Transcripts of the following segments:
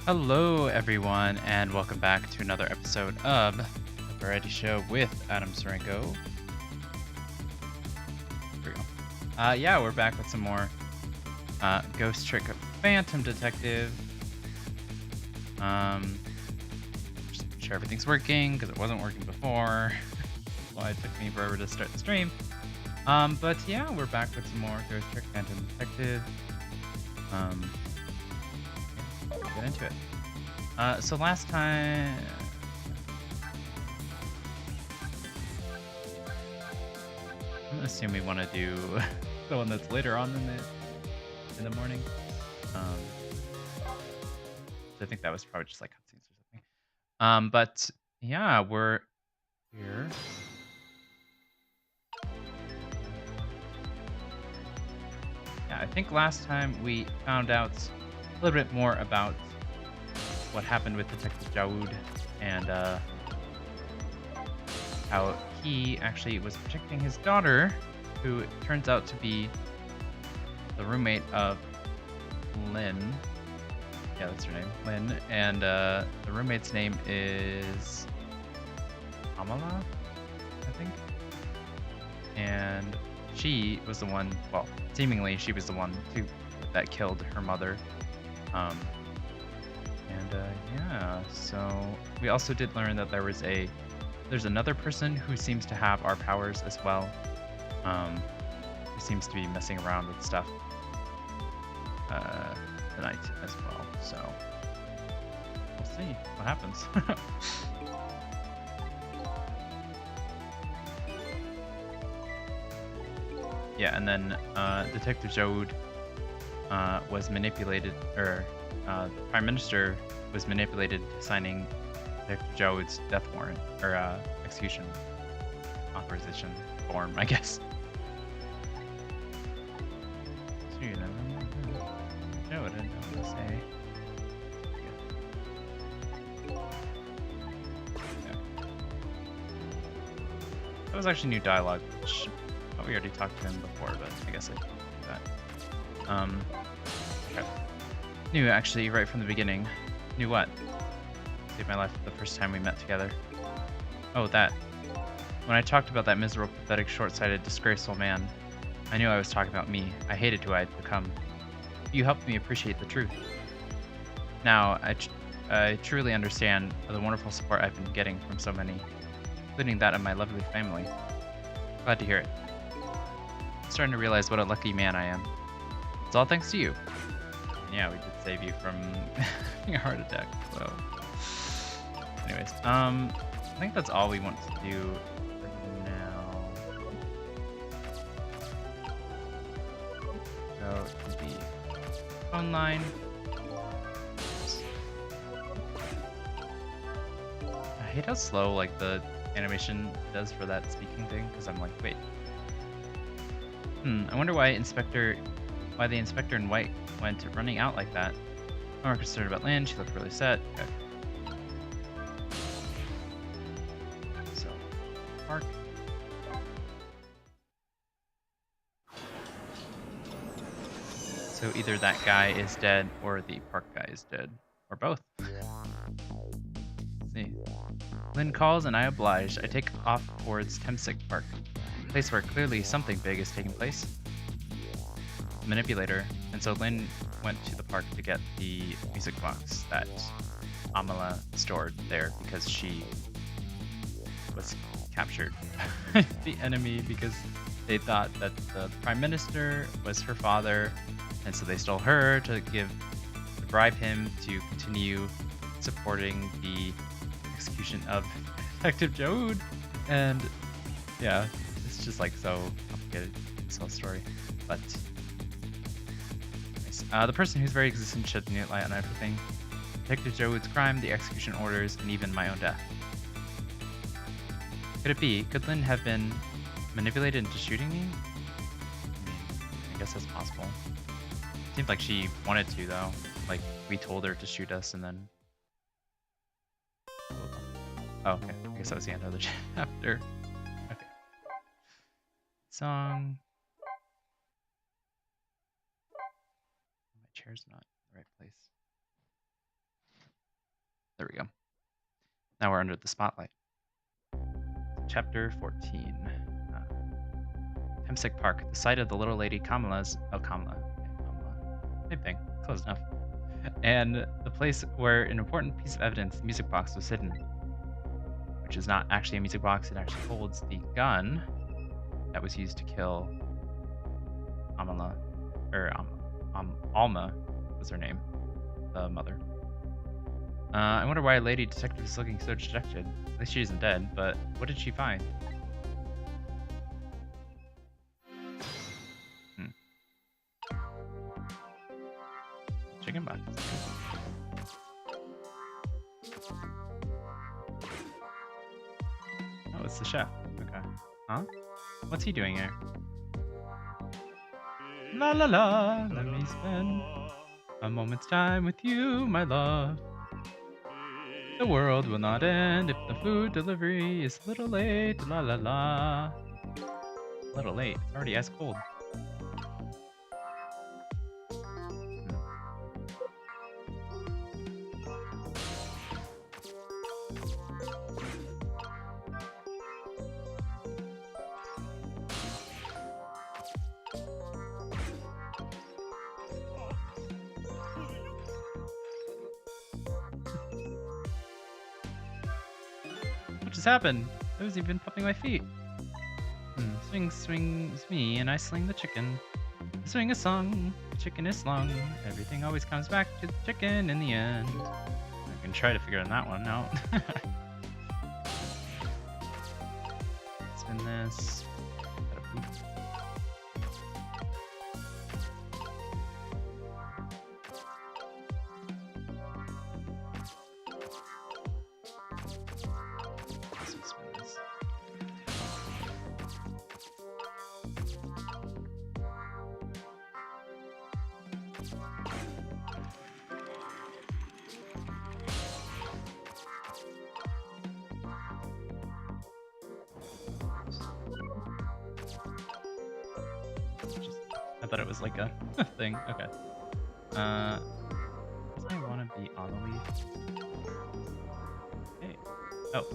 Hello, everyone, and welcome back to another episode of The Variety Show with Adam Sarenko. Here we go. Yeah, we're back with some more Ghost Trick Phantom Detective. Just making sure everything's working because it wasn't working before. That's why it took me forever to start the stream. But yeah, we're back with some more Ghost Trick Phantom Detective. Let's get into it. So last time, I'm gonna assume we want to do the one that's later on in the morning. I think that was probably just like cutscenes or something. But yeah, we're here. Yeah, I think last time we found out a little bit more about what happened with Detective Jowd and how he actually was protecting his daughter, who turns out to be the roommate of Lynne. Yeah, that's her name, Lynne. And the roommate's name is Amala, I think. And she was the one, well, seemingly she was the one that killed her mother. Yeah, so we also did learn that there's another person who seems to have our powers as well. Who seems to be messing around with stuff tonight as well. So we'll see what happens. Yeah, and then Detective Jowd was manipulated, or the Prime Minister was manipulated to signing Detective Jowd's death warrant, or execution authorization form, I guess. So, you know, Jowd, I didn't know what to say. That was actually new dialogue, which we already talked to him before, but I guess I can do that. Okay. Knew actually right from the beginning. Knew what? Saved my life the first time we met together. Oh, that. When I talked about that miserable, pathetic, short-sighted, disgraceful man, I knew I was talking about me. I hated who I had become. You helped me appreciate the truth. Now, I truly understand the wonderful support I've been getting from so many, including that of my lovely family. Glad to hear it. I'm starting to realize what a lucky man I am. It's all thanks to you. And yeah, we did save you from having a heart attack, so... Anyways, I think that's all we want to do for now. Go to the phone line. I hate how slow like the animation does for that speaking thing, because I'm like, wait. I wonder why the inspector in white went running out like that. I'm more concerned about Lynne. She looked really sad. Okay. So, park. So either that guy is dead or the park guy is dead. Or both. Let's see. Lynne calls and I oblige. I take off towards Temsick Park, a place where clearly something big is taking place. Manipulator. And so Lynne went to the park to get the music box that Amala stored there because she was captured by the enemy because they thought that the Prime Minister was her father, and so they stole her to bribe him to continue supporting the execution of Detective Jowd. And yeah, it's just like so complicated, this whole story. But the person whose very existence shed new light on everything. Detective Jowd's crime, the execution orders, and even my own death. Could it be? Could Lynne have been manipulated into shooting me? I guess that's possible. Seemed like she wanted to, though. Like, we told her to shoot us, and then... Oh, okay. I guess that was the end of the chapter. Okay. Song. My chair's not in the right place. There we go. Now we're under the spotlight. Chapter 14. Hempsick Park, the site of the little lady Kamala's... Oh, Kamala. Okay, Kamala. Same thing. Close enough. And the place where an important piece of evidence, the music box, was hidden. Which is not actually a music box. It actually holds the gun that was used to kill Amala. Or Alma was her name. The mother. I wonder why a lady detective is looking so dejected. At least she isn't dead, but what did she find? Chicken box. Oh, it's the chef. Okay. Huh? What's he doing here? La la la, let me spend a moment's time with you, my love. The world will not end if the food delivery is a little late. La la la. A little late. It's already ice cold. What just happened? I was even pumping my feet. Swing swings me and I sling the chicken. The swing is sung, the chicken is slung. Everything always comes back to the chicken in the end. I can try to figure that one out. Spin this. Gotta poop. I thought it was like a thing. Okay. Does I want to be on the leaf? Hey. Oh.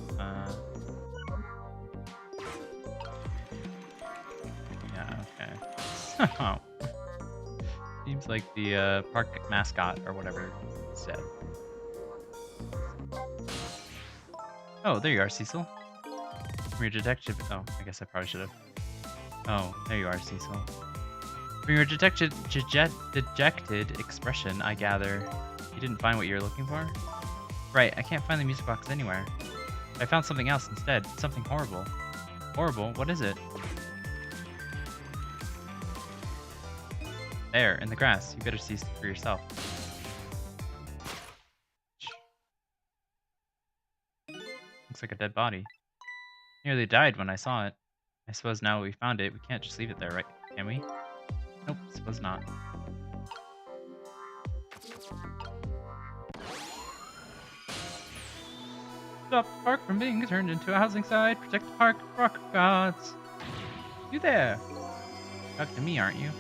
Yeah. Okay. Oh. Seems like the park mascot or whatever said. Oh, there you are, Sissel. From your detective. Oh, I guess I probably should have. Oh, there you are, Sissel. From your dejected expression, I gather you didn't find what you were looking for? Right, I can't find the music box anywhere. I found something else instead. Something horrible. Horrible? What is it? There, in the grass. You better see for yourself. Looks like a dead body. Nearly died when I saw it. I suppose now we found it, we can't just leave it there, right? Can we? Nope, suppose not. Stop the park from being turned into a housing site. Protect the park, rock gods. You there? Talking to me, aren't you?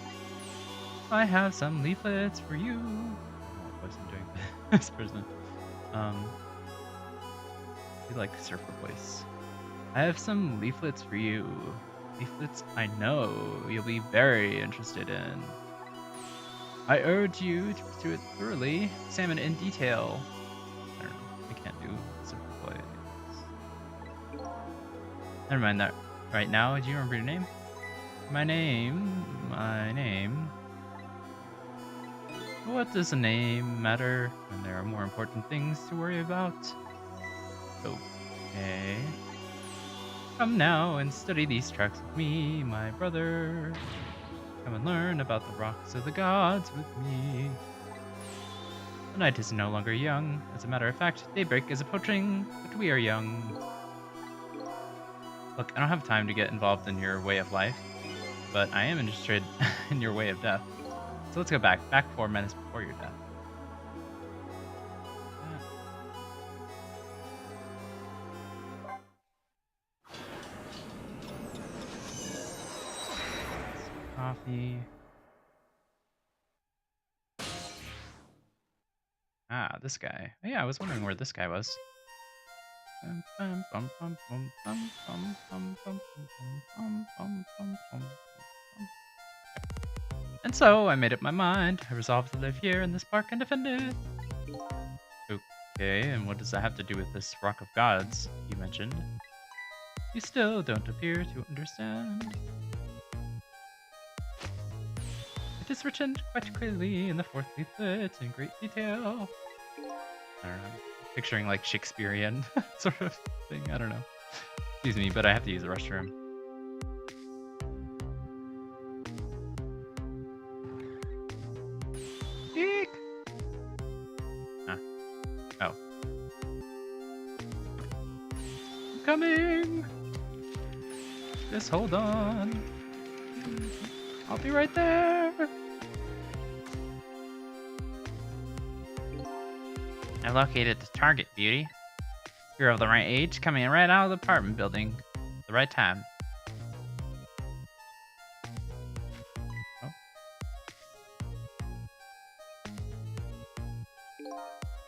I have some leaflets for you. What voice I'm doing this person? You like surfer voice. I have some leaflets for you. Leaflets I know you'll be very interested in. I urge you to pursue it thoroughly, examine it in detail. I don't know, I can't do super voice. Never mind that. Right now, do you remember your name? My name. What does a name matter when there are more important things to worry about? Okay. Come now and study these tracks with me, my brother. Come and learn about the rocks of the gods with me. The night is no longer young. As a matter of fact, daybreak is approaching, but we are young. Look, I don't have time to get involved in your way of life, but I am interested in your way of death. So let's go back 4 minutes before your death. Coffee. Ah, this guy. Oh, yeah, I was wondering where this guy was. And so I made up my mind. I resolved to live here in this park and defend it. Okay, and what does that have to do with this Rock of Gods you mentioned? You still don't appear to understand. It is written quite clearly in the fourth leaflet in great detail. I don't know. Picturing like Shakespearean sort of thing. I don't know. Excuse me, but I have to use the restroom. Eek! Huh. Oh. I'm coming! Just hold on. I'll be right there. I located the target, beauty. You're of the right age, coming right out of the apartment building at the right time. Oh.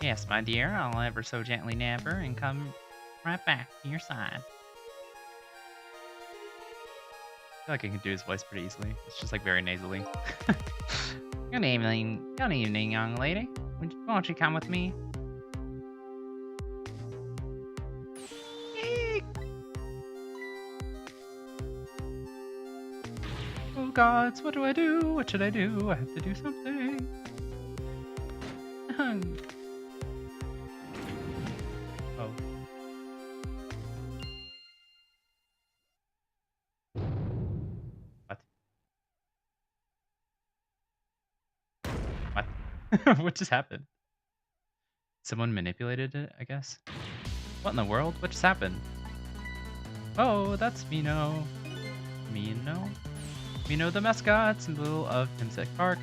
Yes, my dear, I'll ever so gently nab her and come right back to your side. I feel like I can do his voice pretty easily. It's just like very nasally. Good evening, young lady. Won't you come with me? Eek. Oh gods, what do I do? What should I do? I have to do something. Oh. What? What just happened? Someone manipulated it, I guess? What in the world? What just happened? Oh, that's Mino. Mino? Mino the mascot, symbol of Hempstead Park.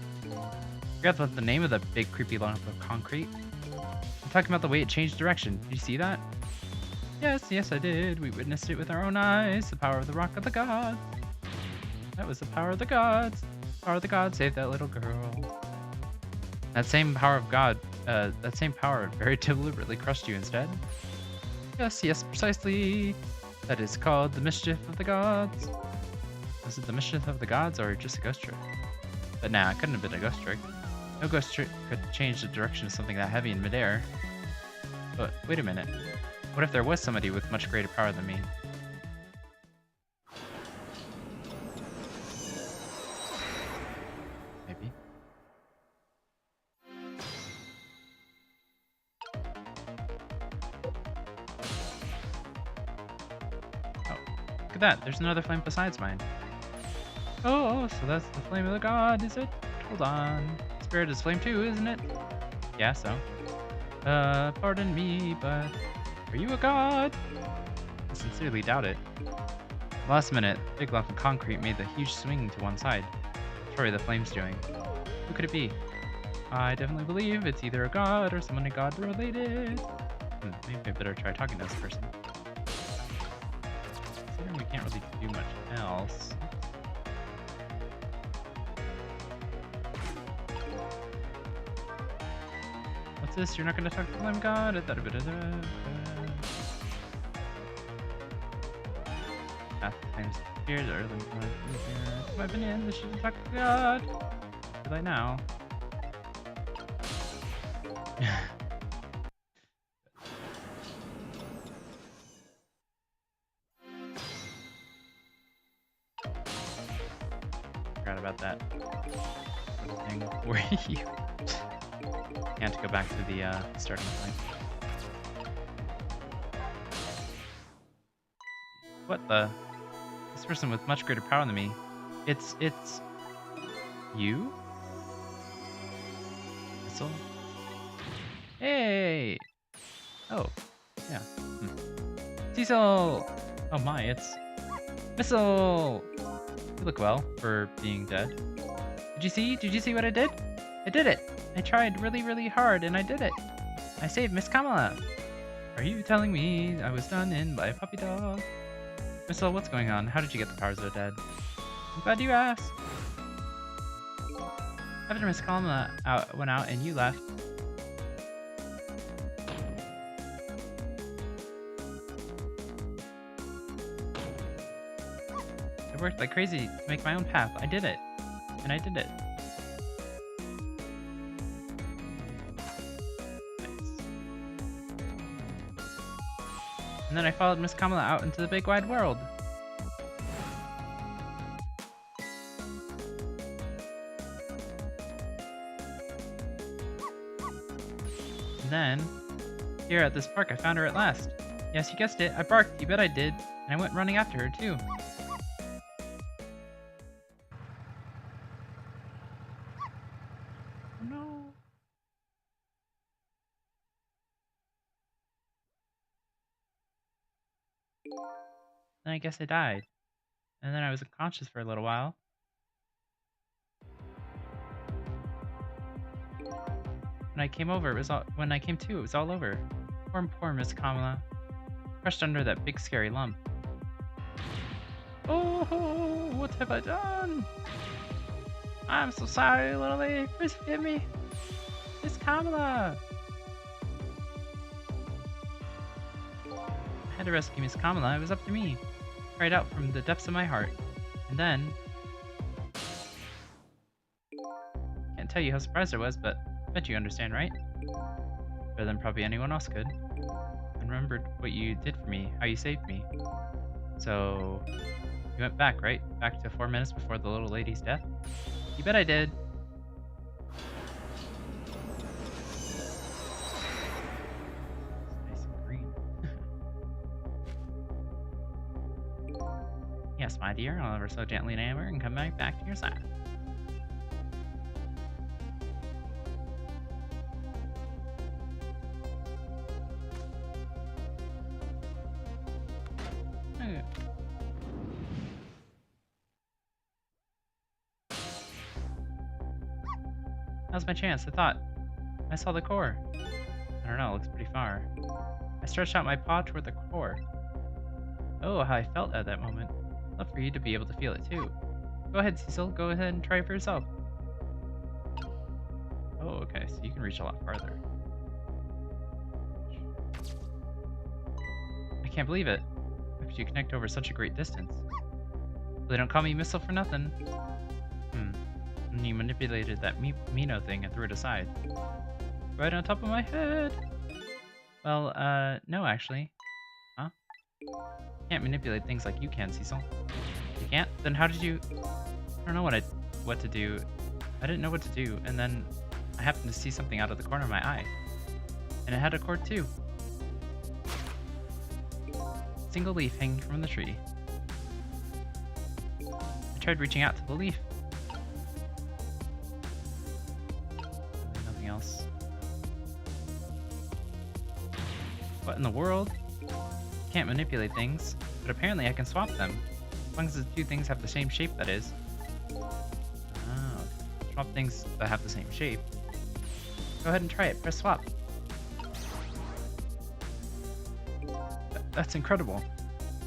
Forgot about the name of the big creepy lump of concrete. I'm talking about the way it changed direction. Did you see that? Yes, I did. We witnessed it with our own eyes. The power of the Rock of the Gods. That was the power of the gods. The power of the gods saved that little girl. That same power of God, that same power very deliberately crushed you instead. Yes, precisely. That is called the mischief of the gods. Was it the mischief of the gods or just a ghost trick? But nah, it couldn't have been a ghost trick. No ghost trick could change the direction of something that heavy in midair. But wait a minute. What if there was somebody with much greater power than me? Maybe. Oh, look at that. There's another flame besides mine. Oh, so that's the flame of the god, is it? Hold on. Spirit is flame too, isn't it? Yeah, so. Pardon me, but are you a god? I sincerely doubt it. Last minute, big lump of concrete made the huge swing to one side. Which way the flame's doing? Who could it be? I definitely believe it's either a god or someone god related. Maybe I better try talking to this person. Considering we can't really do much else. What's this? You're not going to talk to the flame god? Flames appeared early. In my opinion, this should talk to God. Too late now. Forgot about that thing where you can't go back to the starting point. What the? This person with much greater power than me. It's you? Sissel? Hey! Oh, yeah. Sissel! Oh my, it's Sissel! You look well for being dead. Did you see what I did? I did it! I tried really, really hard and I did it! I saved Miss Kamala! Are you telling me I was done in by a puppy dog? Sissel, what's going on? How did you get the powers of the dead? I'm glad you asked. After Miss Kamala went out and you left, worked like crazy to make my own path. I did it. And I did it. Nice. And then I followed Miss Kamala out into the big wide world. And then, here at this park, I found her at last. Yes, you guessed it. I barked. You bet I did. And I went running after her, too. Oh, no. Then I guess I died. And then I was unconscious for a little while. When I came over, when I came to, it was all over. Poor Miss Kamala. Crushed under that big scary lump. Oh, what have I done? I'm so sorry, little lady. Please forgive me. Miss Kamala. I had to rescue Miss Kamala. It was up to me. I cried out from the depths of my heart. And then... Can't tell you how surprised I was, but I bet you understand, right? Better than probably anyone else could. I remembered what you did for me, how you saved me. So... You went back, right? Back to 4 minutes before the little lady's death? You bet I did. Nice and green. Yes, my dear, I'll ever so gently enamor and come back to your side. Now's my chance. I saw the core. I don't know, it looks pretty far. I stretched out my paw toward the core. Oh, how I felt at that moment. I'd love for you to be able to feel it too. Go ahead, Sissel. Go ahead and try it for yourself. Oh, okay, so you can reach a lot farther. I can't believe it. How could you connect over such a great distance? They don't call me Missile for nothing. And you manipulated that Mino thing and threw it aside. Right on top of my head! Well, no actually. Huh? Can't manipulate things like you can, Sissel. You can't? Then how did you... I don't know what to do. I didn't know what to do, and then I happened to see something out of the corner of my eye. And it had a cord too. Single leaf hanging from the tree. I tried reaching out to the leaf. Nothing else. What in the world? Can't manipulate things, but apparently I can swap them. As long as the two things have the same shape, that is. Oh, swap things that have the same shape. Go ahead and try it. Press swap. That's incredible.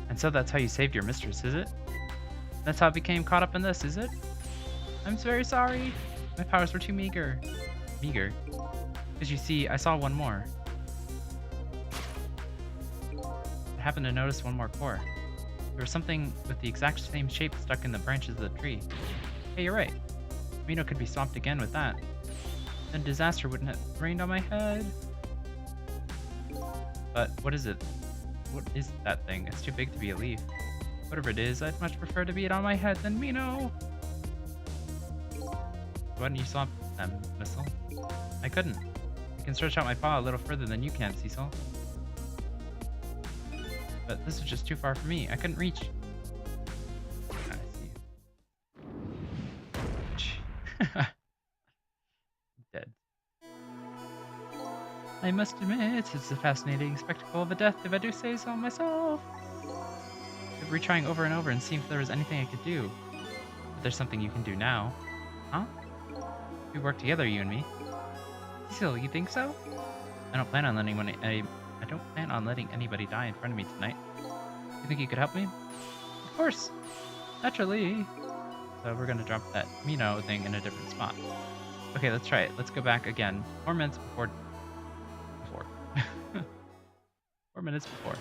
And so that's how you saved your mistress, is it? That's how I became caught up in this, is it? I'm very sorry. My powers were too meager. Meager? Because you see, I saw one more. I happened to notice one more core. There was something with the exact same shape stuck in the branches of the tree. Hey, you're right. Mino could be swapped again with that. Then disaster wouldn't have rained on my head. But what is it? What is that thing? It's too big to be a leaf. Whatever it is, I'd much prefer to be it on my head than Mino. Why didn't you swap them, Sissel? I couldn't. I can stretch out my paw a little further than you can, Sissel. But this is just too far for me. I couldn't reach. I see. Dead. I must admit, it's a fascinating spectacle of a death, if I do say so myself. I kept retrying over and over and seeing if there was anything I could do. But there's something you can do now. Huh? We work together, you and me. Sissel, you think so? I don't plan on letting anybody die in front of me tonight. You think you could help me? Of course. Naturally. So we're gonna drop that Mino thing in a different spot. Okay, let's try it. Let's go back again. 4 minutes before. 4 minutes before.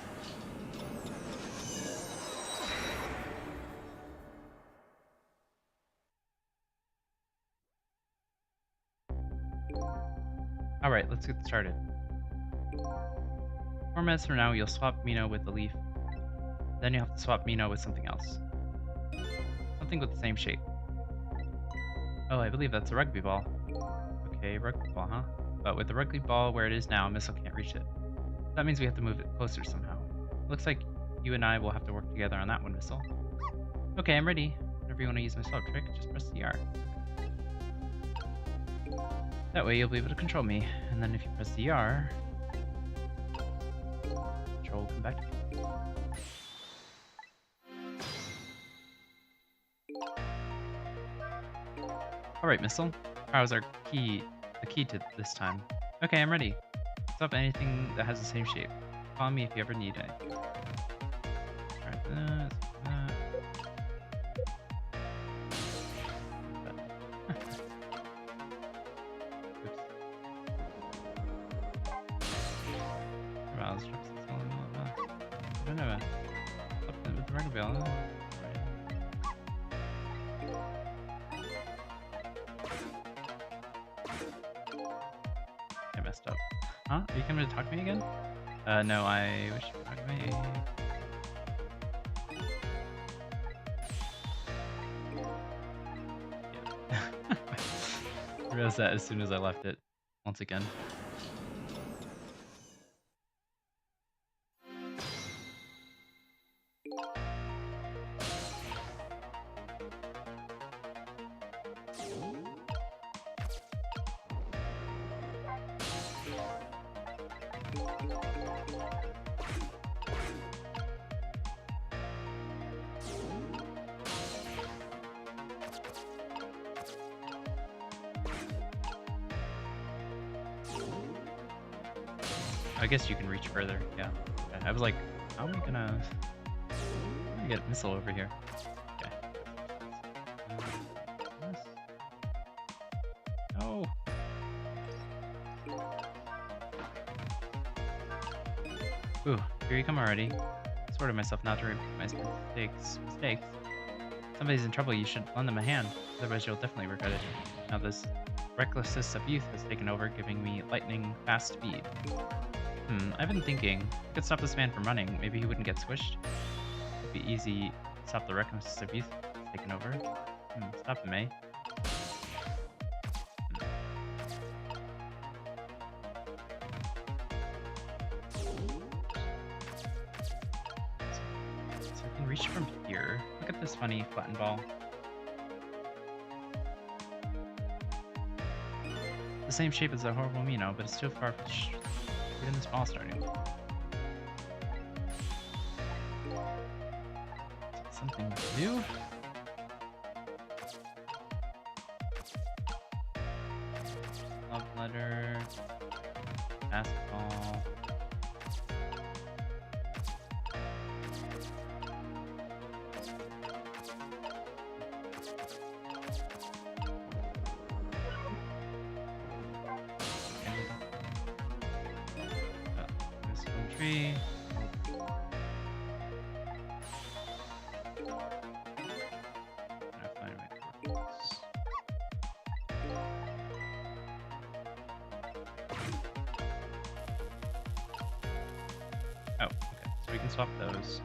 Alright, let's get started. 4 minutes from now, you'll swap Mino with the leaf. Then you'll have to swap Mino with something else. Something with the same shape. Oh, I believe that's a rugby ball. Okay, rugby ball, huh? But with the rugby ball where it is now, Missile can't reach it. That means we have to move it closer somehow. Looks like you and I will have to work together on that one, Missile. Okay, I'm ready. Whenever you want to use my swap trick, just press the R. That way you'll be able to control me, and then if you press the R, control will come back to me. Alright, Missile. Power's the key to this time. Okay, I'm ready. Stop anything that has the same shape. Call me if you ever need anything. Try this, that. Oops. I don't know. Something with the rugby ball. I messed up. Huh? Are you coming to talk to me again? No, I wish you would talk to me. Yeah. I realized that as soon as I left it. Once again. I guess you can reach further, yeah. Okay. I was like, how am I gonna get Missile over here? Okay. No. Ooh, here you come already. Sorted myself not to repeat my mistakes. Somebody's in trouble, you should lend them a hand. Otherwise you'll definitely regret it. Now this recklessness of youth has taken over, giving me lightning fast speed. I've been thinking, I could stop this man from running. Maybe he wouldn't get squished. It'd be easy to stop the recklessness of youth taking over. Stop him, eh? So I can reach from here. Look at this funny flattened ball. The same shape as the horrible Mino, but it's too far. Look at this ball starting. Something to do. Love letter. Basketball. Tree. Oh, okay. So we can swap those.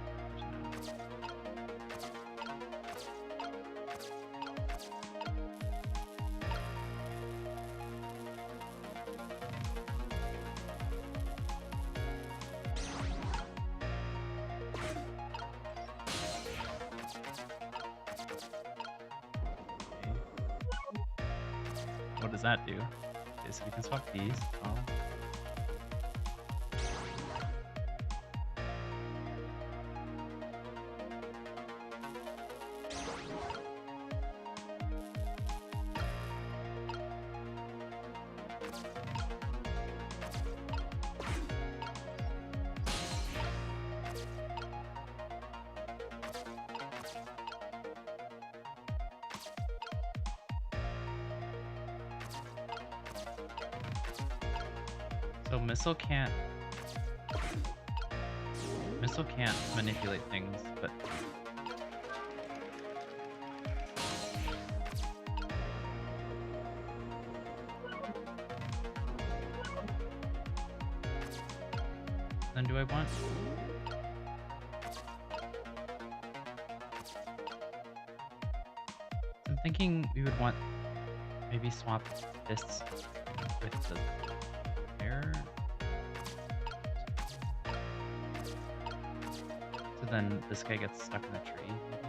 What does that do? Okay, so we can swap these. Oh. So Missile can't manipulate things, but then do I want? I'm thinking we would want maybe swap this with the air. So then this guy gets stuck in the tree, maybe?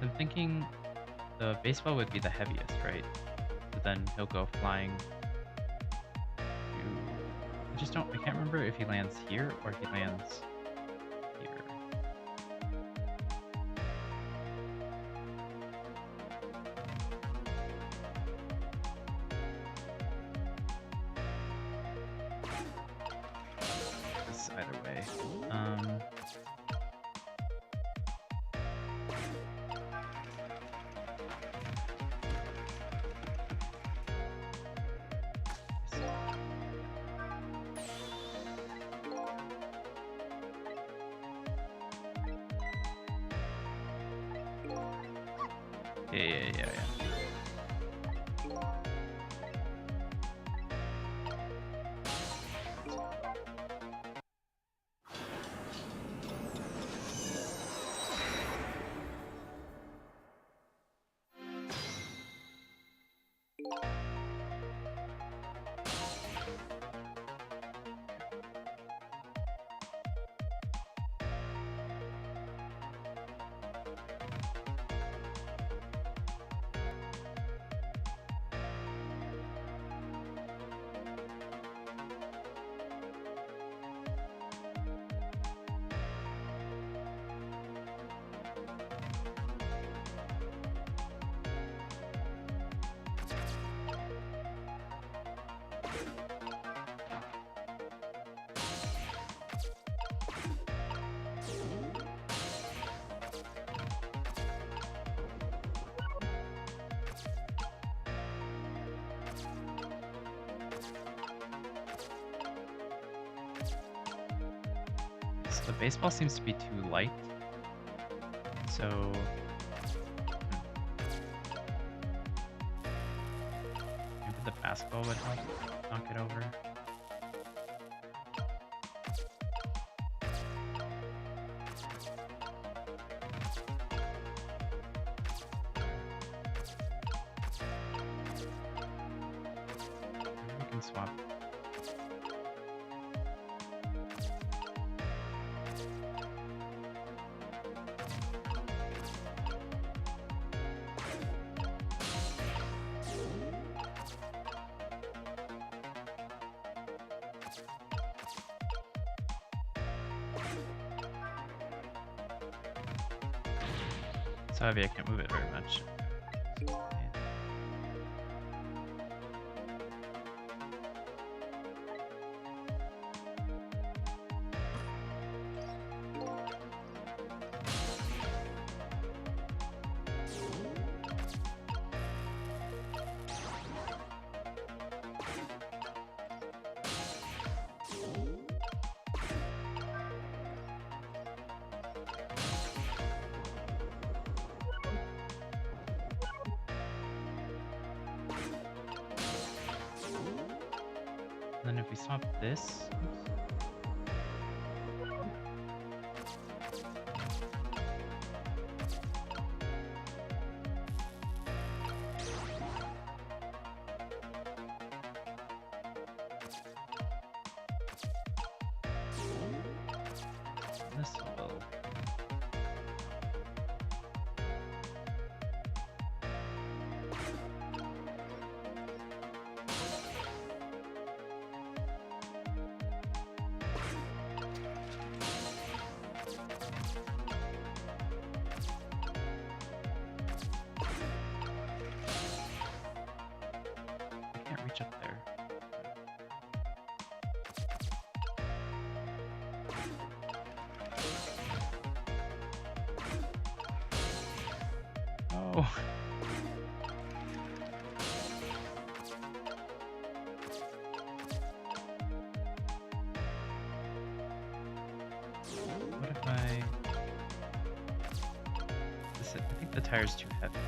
I'm thinking the baseball would be the heaviest, right? So then he'll go flying to... I can't remember if he lands here or he lands here. It's either way. Yeah. So the baseball seems to be too light. So maybe the basketball would help knock it over. Maybe we can swap. So heavy I can't move it very much. And then if we swap this, this will. Oh. What if I... I think the tire's too heavy.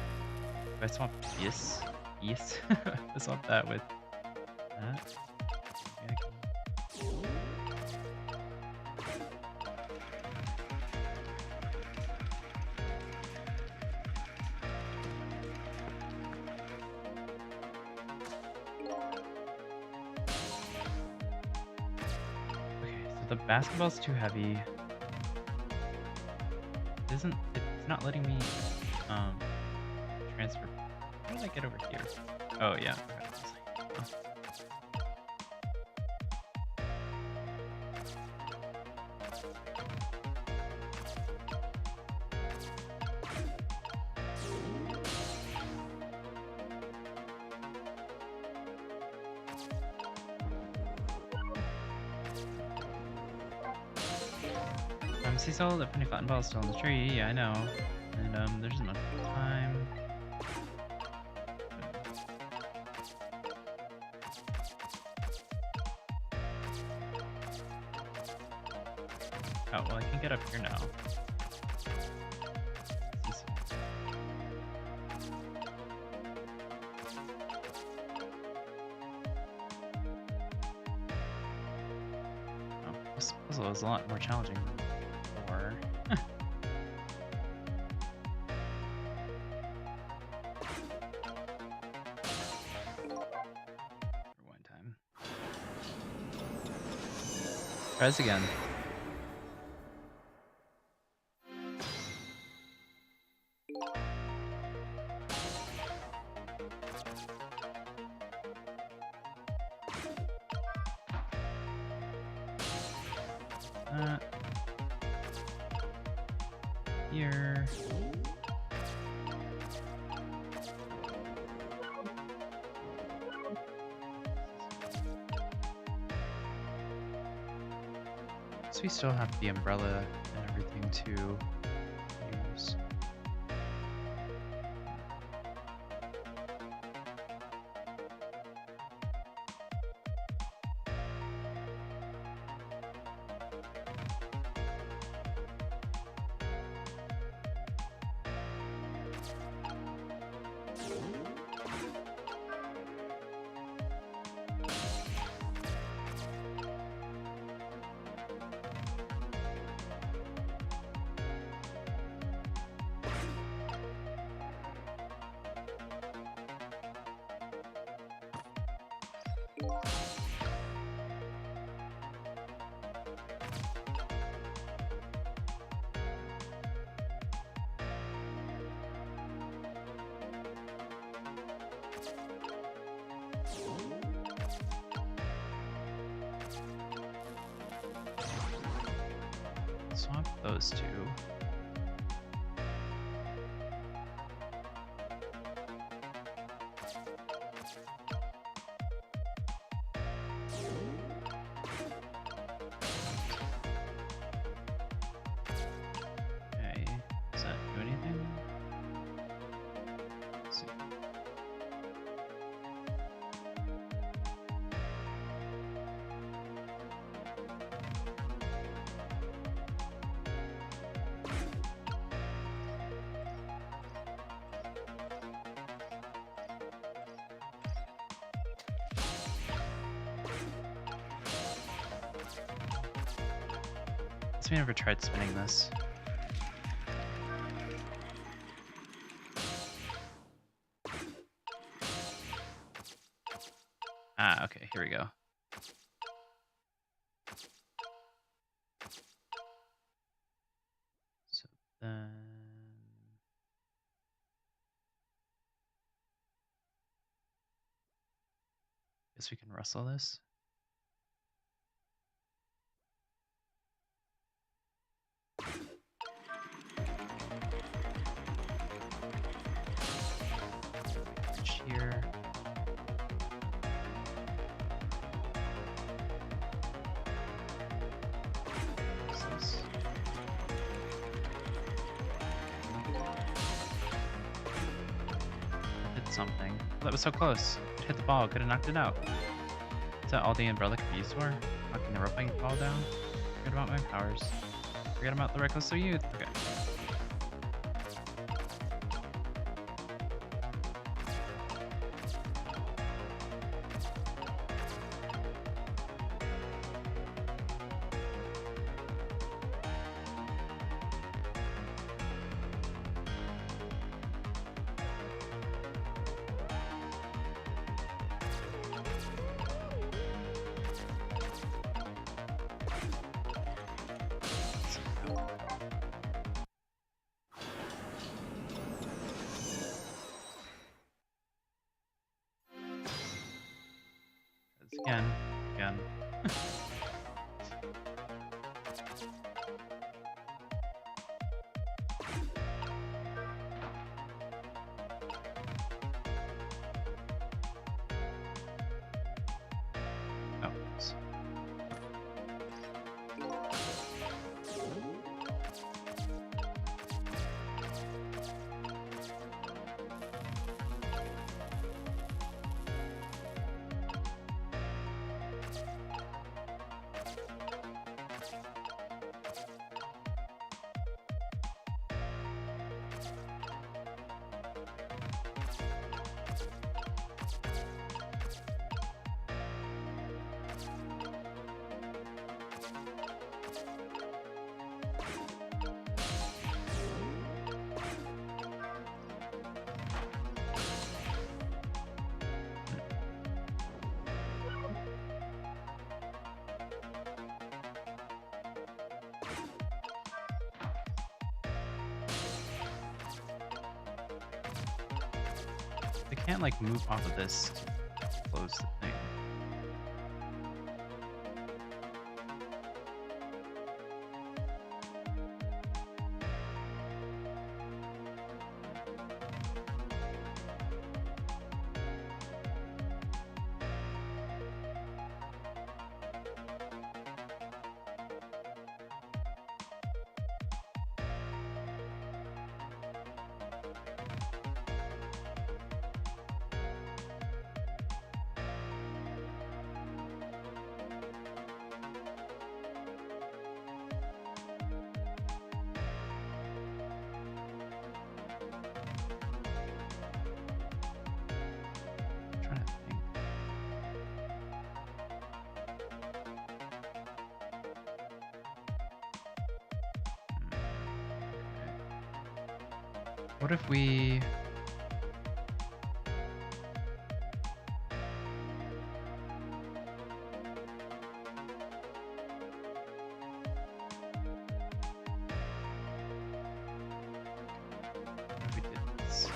If I swap this... Yes. I swap that with that. Maybe I can... The basketball's too heavy. It's not letting me transfer. How did I get over here? Oh yeah. Sissel, the funny flattened ball is still in the tree. Yeah, I know. And there's enough time. Oh well, I can get up here now. Oh, this puzzle is a lot more challenging than before. Rewind time. Try this again. Here. So we still have the umbrella and everything to use. Swap those two. Okay, does that do anything? Let's see. We never tried spinning this. Ah, okay, here we go. So then... guess we can rustle this. Here. something. That was so close. It hit the ball. Could have knocked it out. Is that all the umbrella could be used for? Knocking the roping ball down? Forget about my powers. Forget about the reckless of youth. Okay. Again. Oh, oops. They can't like move off of this to close the thing. Trying to think. What if we... What if we did this?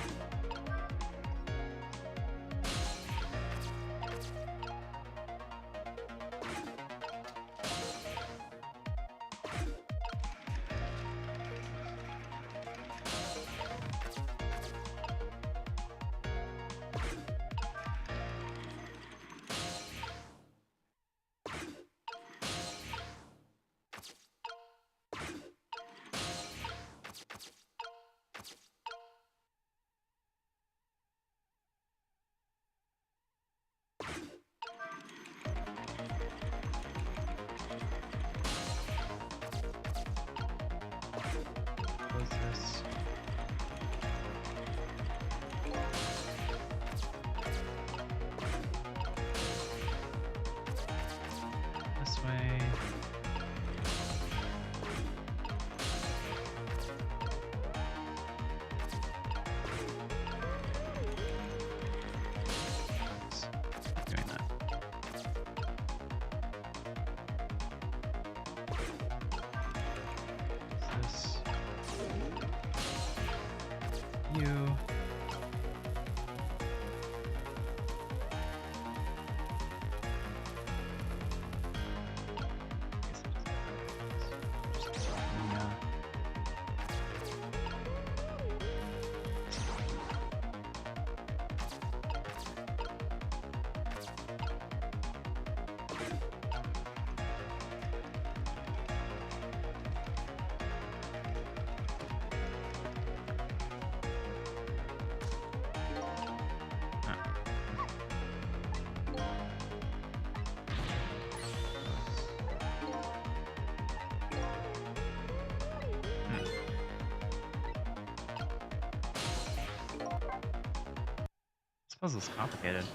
puzzle's complicated.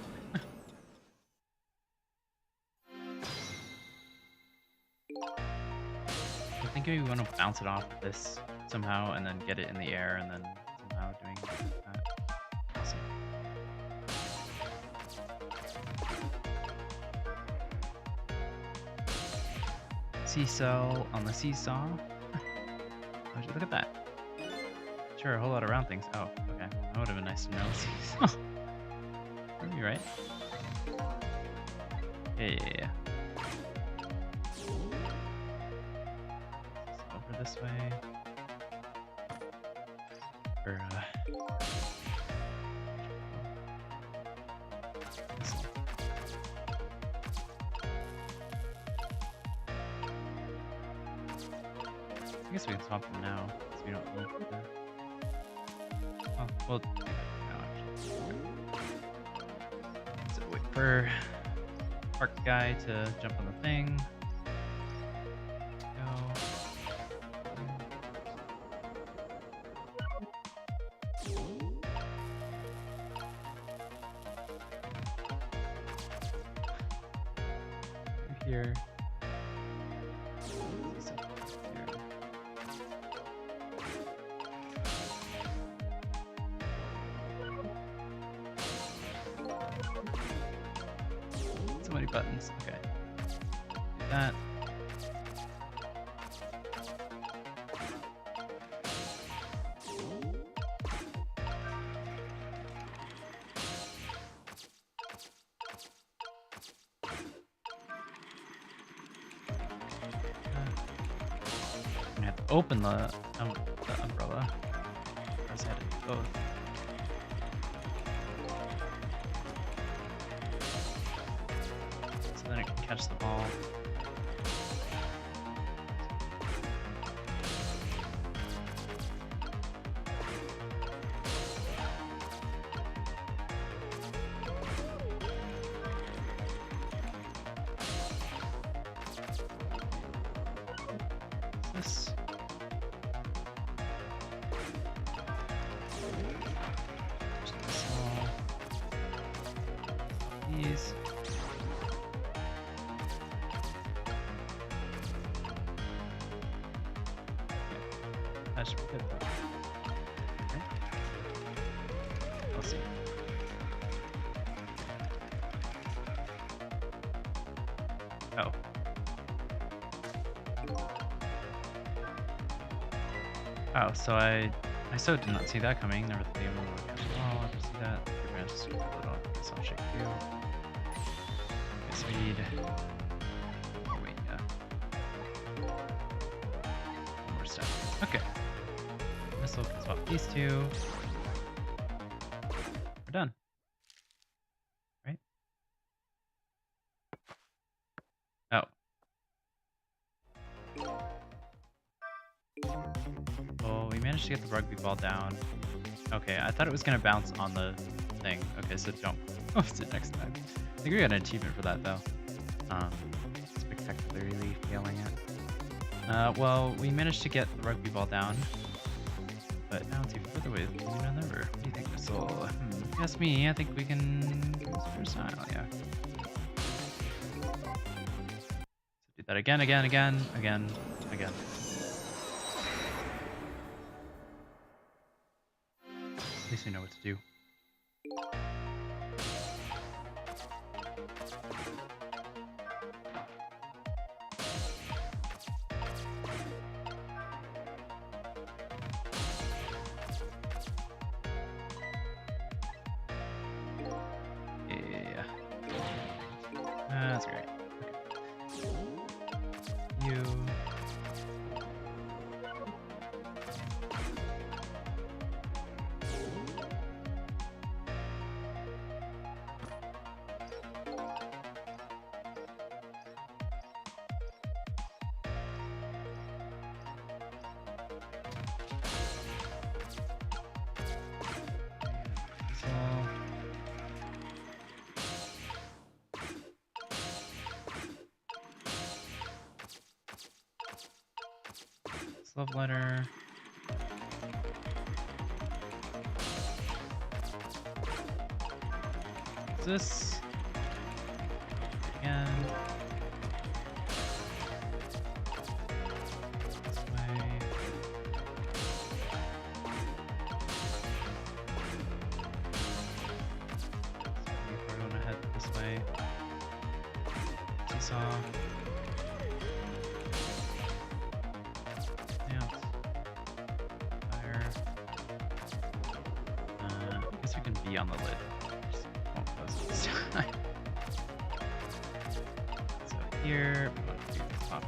I think we want to bounce it off this somehow and then get it in the air and then somehow doing that. Awesome. Sissel on the seesaw. Look at that. Sure, a whole lot of round things. Oh, okay. That would have been nice to know. Seesaw. Are you right? Yeah. Over this way. Or, Sissel. I guess we can swap them now, because we don't need to. Oh, we'll do it now, actually. So wait for Park guy to jump on the thing. Go. Through here. So many buttons. Okay. Do that. I'm gonna have to open the umbrella. I just had to do both. So then it can catch the ball. This. These. That should be good though. Okay. We'll see. Oh. Oh, so I so did not see that coming. Never thought anyone would catch the ball. I didn't see that. Your branch just pull it off. Guess I'll shake you. Okay, speed. Oh wait, yeah. One more step. Okay. Missile can swap these two. We're done. Right? Oh. Well, we managed to get the rugby ball down. Okay, I thought it was gonna bounce on the thing. Okay, so don't post it next time. I think we got an achievement for that though. Spectacularly failing it. Well, we managed to get the rugby ball down, but now it's even further away than ever. What do you think, Sissel? Yes, me. I think we can go for style. Yeah. So do that again. At least we know what to do. Yeah. That's great. Okay. You. Love letter. this. Again. This way. We're going to head this way. Seesaw. I guess we can be on the lid. Just won't close it this time. So here, we want to do the top.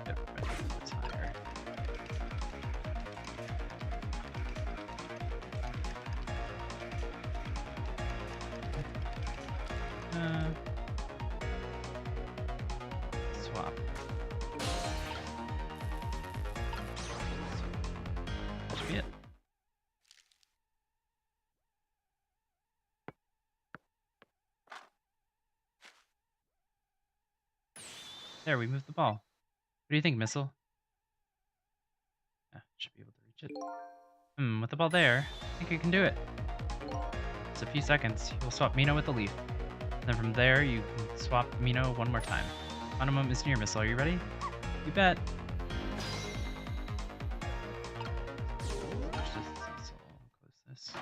Get rid of the tire. Swap. That should be it. There, we moved the ball. What do you think, Missile? Should be able to reach it. With the ball there, I think you can do it. Just a few seconds. You'll swap Mino with the leaf. Then from there, you can swap Mino one more time. Minimum is near, Missile. Are you ready? You bet. Push this Sissel.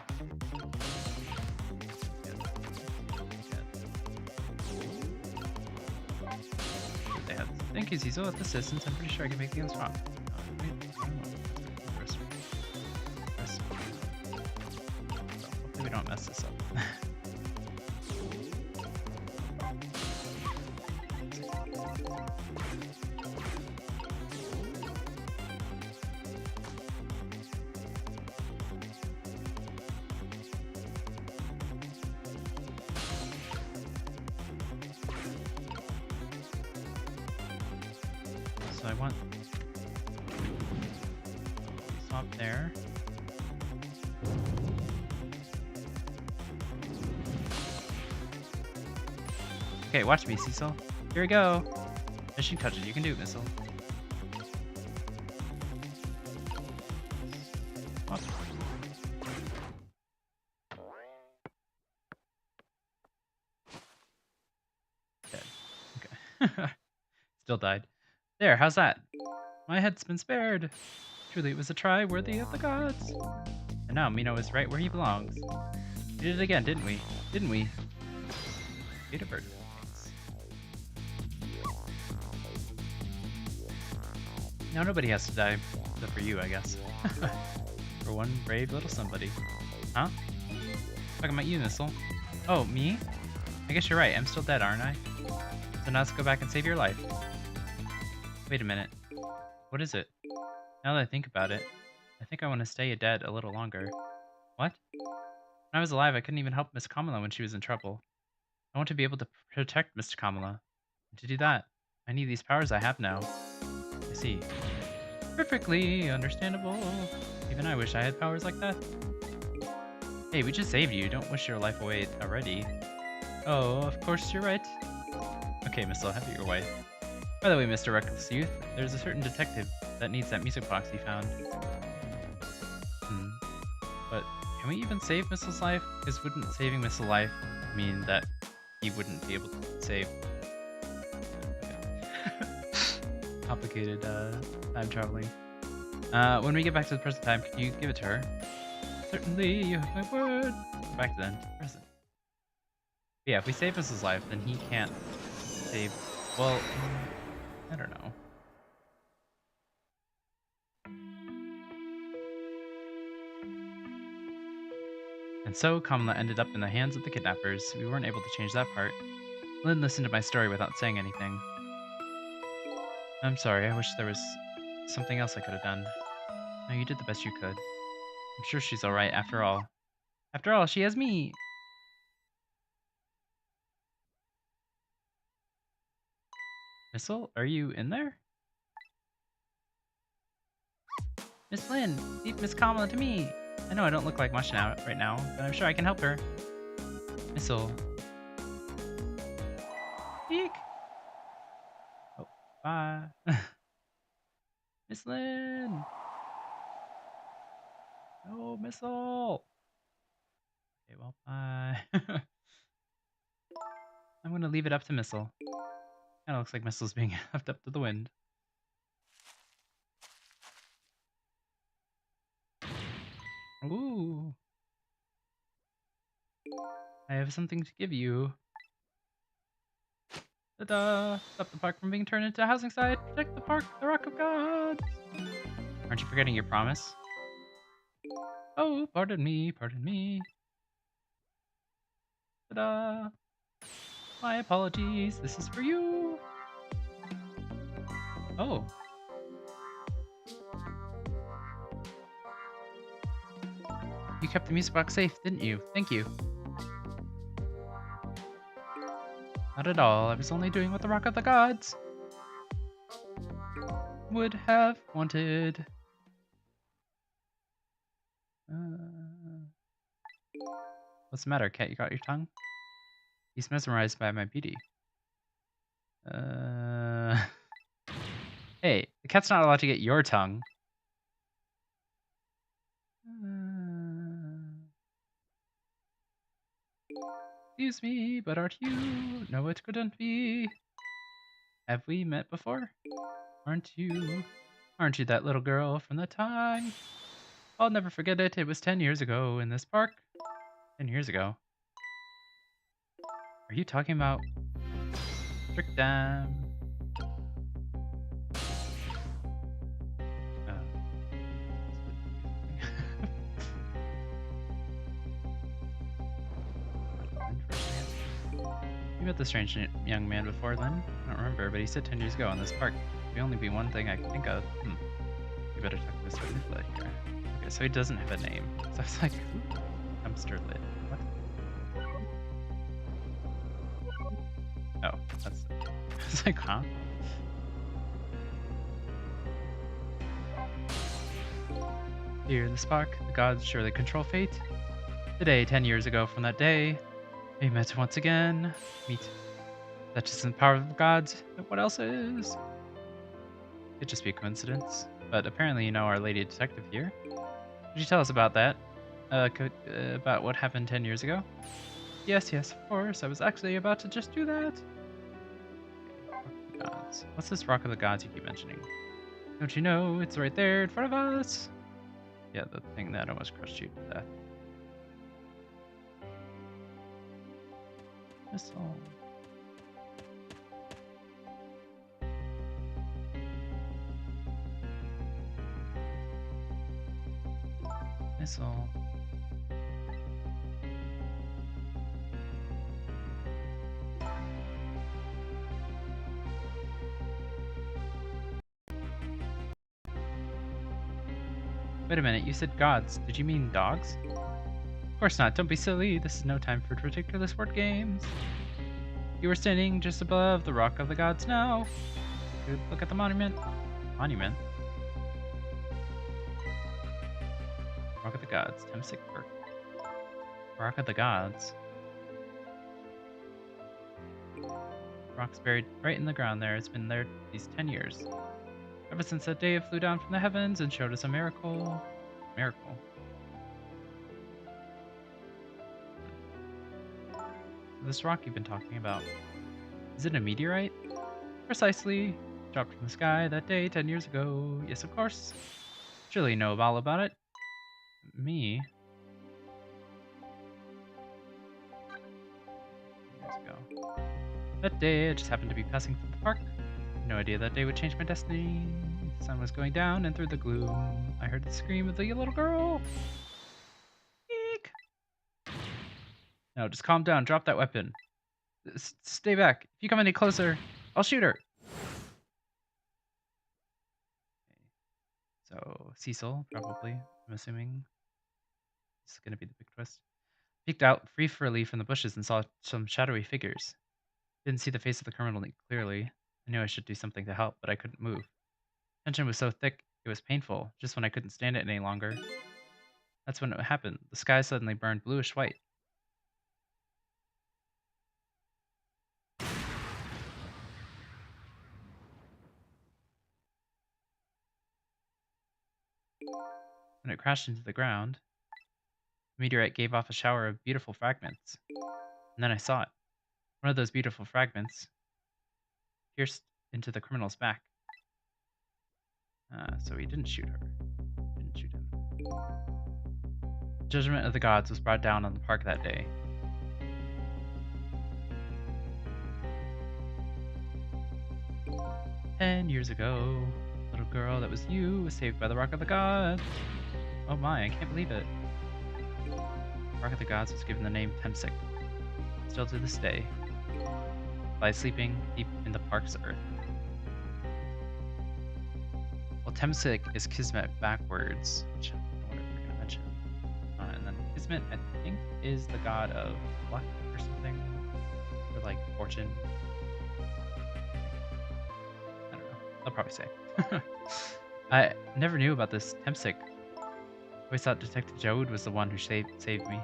Close this. They have. Thank you, Sissel. With assistance, I'm pretty sure I can make things swap. Hopefully we don't mess this up. So I want swap there. Okay, watch me, Sissel. Here we go. Mission touches. You can do it, Missile. Swap. Dead. Okay. Still died. There, how's that? My head's been spared. Truly, it was a try worthy of the gods. And now Mino is right where he belongs. We did it again, didn't we? Didn't we? Ate a bird. Thanks. Now nobody has to die, except for you, I guess. For one brave little somebody. Huh? Talking about you, Missile. Oh, me? I guess you're right. I'm still dead, aren't I? So now let's go back and save your life. Wait a minute. What is it? Now that I think about it, I think I want to stay dead a little longer. What? When I was alive, I couldn't even help Miss Kamala when she was in trouble. I want to be able to protect Miss Kamala. And to do that, I need these powers I have now. I see. Perfectly understandable. Even I wish I had powers like that. Hey, we just saved you. Don't wish your life away already. Oh, of course you're right. Okay, Missile, have it your way. By the way, Mr. Reckless Youth, there's a certain detective that needs that music box he found. But can we even save Missile's life? Because wouldn't saving Missile's life mean that he wouldn't be able to save? Complicated time traveling. When we get back to the present time, can you give it to her? Certainly, you have my word. Back then, to present. But yeah, if we save Missile's life, then he can't save. Well, I don't know. And so Kamala ended up in the hands of the kidnappers. We weren't able to change that part. Lynne listened to my story without saying anything. I'm sorry, I wish there was something else I could have done. No, you did the best you could. I'm sure she's alright after all. After all, she has me! Missile, are you in there? Miss Lynne, leave Miss Kamala to me! I know I don't look like much right now, but I'm sure I can help her. Missile. Eek! Oh, bye. Miss Lynne! No, missile! Okay, well, bye. I'm gonna leave it up to Missile. Kinda looks like Missile's being left up to the wind. Ooh. I have something to give you. Ta-da! Stop the park from being turned into a housing site. Protect the park, the Rock of Gods. Aren't you forgetting your promise? Oh, pardon me, pardon me. Ta-da! My apologies. This is for you. Oh. You kept the music box safe, didn't you? Thank you. Not at all. I was only doing what the Rock of the Gods would have wanted. What's the matter, cat? You got your tongue? He's mesmerized by my beauty. Hey, the cat's not allowed to get your tongue. Excuse me, but aren't you? No, it couldn't be. Have we met before? Aren't you? Aren't you that little girl from the time? I'll never forget it. It was 10 years ago in this park. 10 years ago. Are you talking about Trick Dam? You met the strange young man before, Lynne? I don't remember, but he said 10 years ago in this park. There'd only be one thing I can think of. You better talk to this fella here. Okay, so he doesn't have a name. So I was like, dumpster lid. What? Oh, that's it. I was like, huh? Here in this park, the gods surely control fate. Today, 10 years ago from that day, we met once again. Meet. That just isn't the power of the gods. What else is? It'd just be a coincidence. But apparently you know our lady detective here. Could you tell us about that? About what happened 10 years ago? Yes, of course. I was actually about to just do that. Rock of the Gods. What's this Rock of the Gods you keep mentioning? Don't you know? It's right there in front of us. Yeah, the thing that almost crushed you to death. Missile. Missile. Wait a minute, you said gods. Did you mean dogs? Of course not. Don't be silly. This is no time for ridiculous word games. You were standing just above the Rock of the Gods now. Good look at the monument. Monument? Rock of the Gods. Temsic Park. Rock of the Gods. Rock's buried right in the ground there. It's been there these 10 years. Ever since that day it flew down from the heavens and showed us a miracle. Miracle. This rock you've been talking about. Is it a meteorite? Precisely. Dropped from the sky that day 10 years ago. Yes, of course. Surely you know all about it. Me? Years ago. That day I just happened to be passing through the park. No idea that day would change my destiny. The sun was going down, and through the gloom, I heard the scream of the little girl. Eek! No, just calm down. Drop that weapon. Stay back. If you come any closer, I'll shoot her. So, Sissel, probably, I'm assuming. This is going to be the big twist. Peeked out briefly from the bushes and saw some shadowy figures. Didn't see the face of the criminal clearly. I knew I should do something to help, but I couldn't move. Tension was so thick, it was painful, just when I couldn't stand it any longer. That's when it happened. The sky suddenly burned bluish white. When it crashed into the ground, the meteorite gave off a shower of beautiful fragments. And then I saw it. One of those beautiful fragments pierced into the criminal's back. So he didn't shoot her. Didn't shoot him. The judgment of the gods was brought down on the park that day. "10 years ago, little girl that was you was saved by the Rock of the Gods." Oh my, I can't believe it. Rock of the Gods was given the name Temsic. Still to this day, lies sleeping deep in the park's earth. Well, Temsic is Kismet backwards, which I don't know what we're going to mention. And then Kismet, I think, is the god of luck or something. Or like fortune. I don't know. I'll probably say. I never knew about this Temsic. I always thought Detective Jowd was the one who saved me.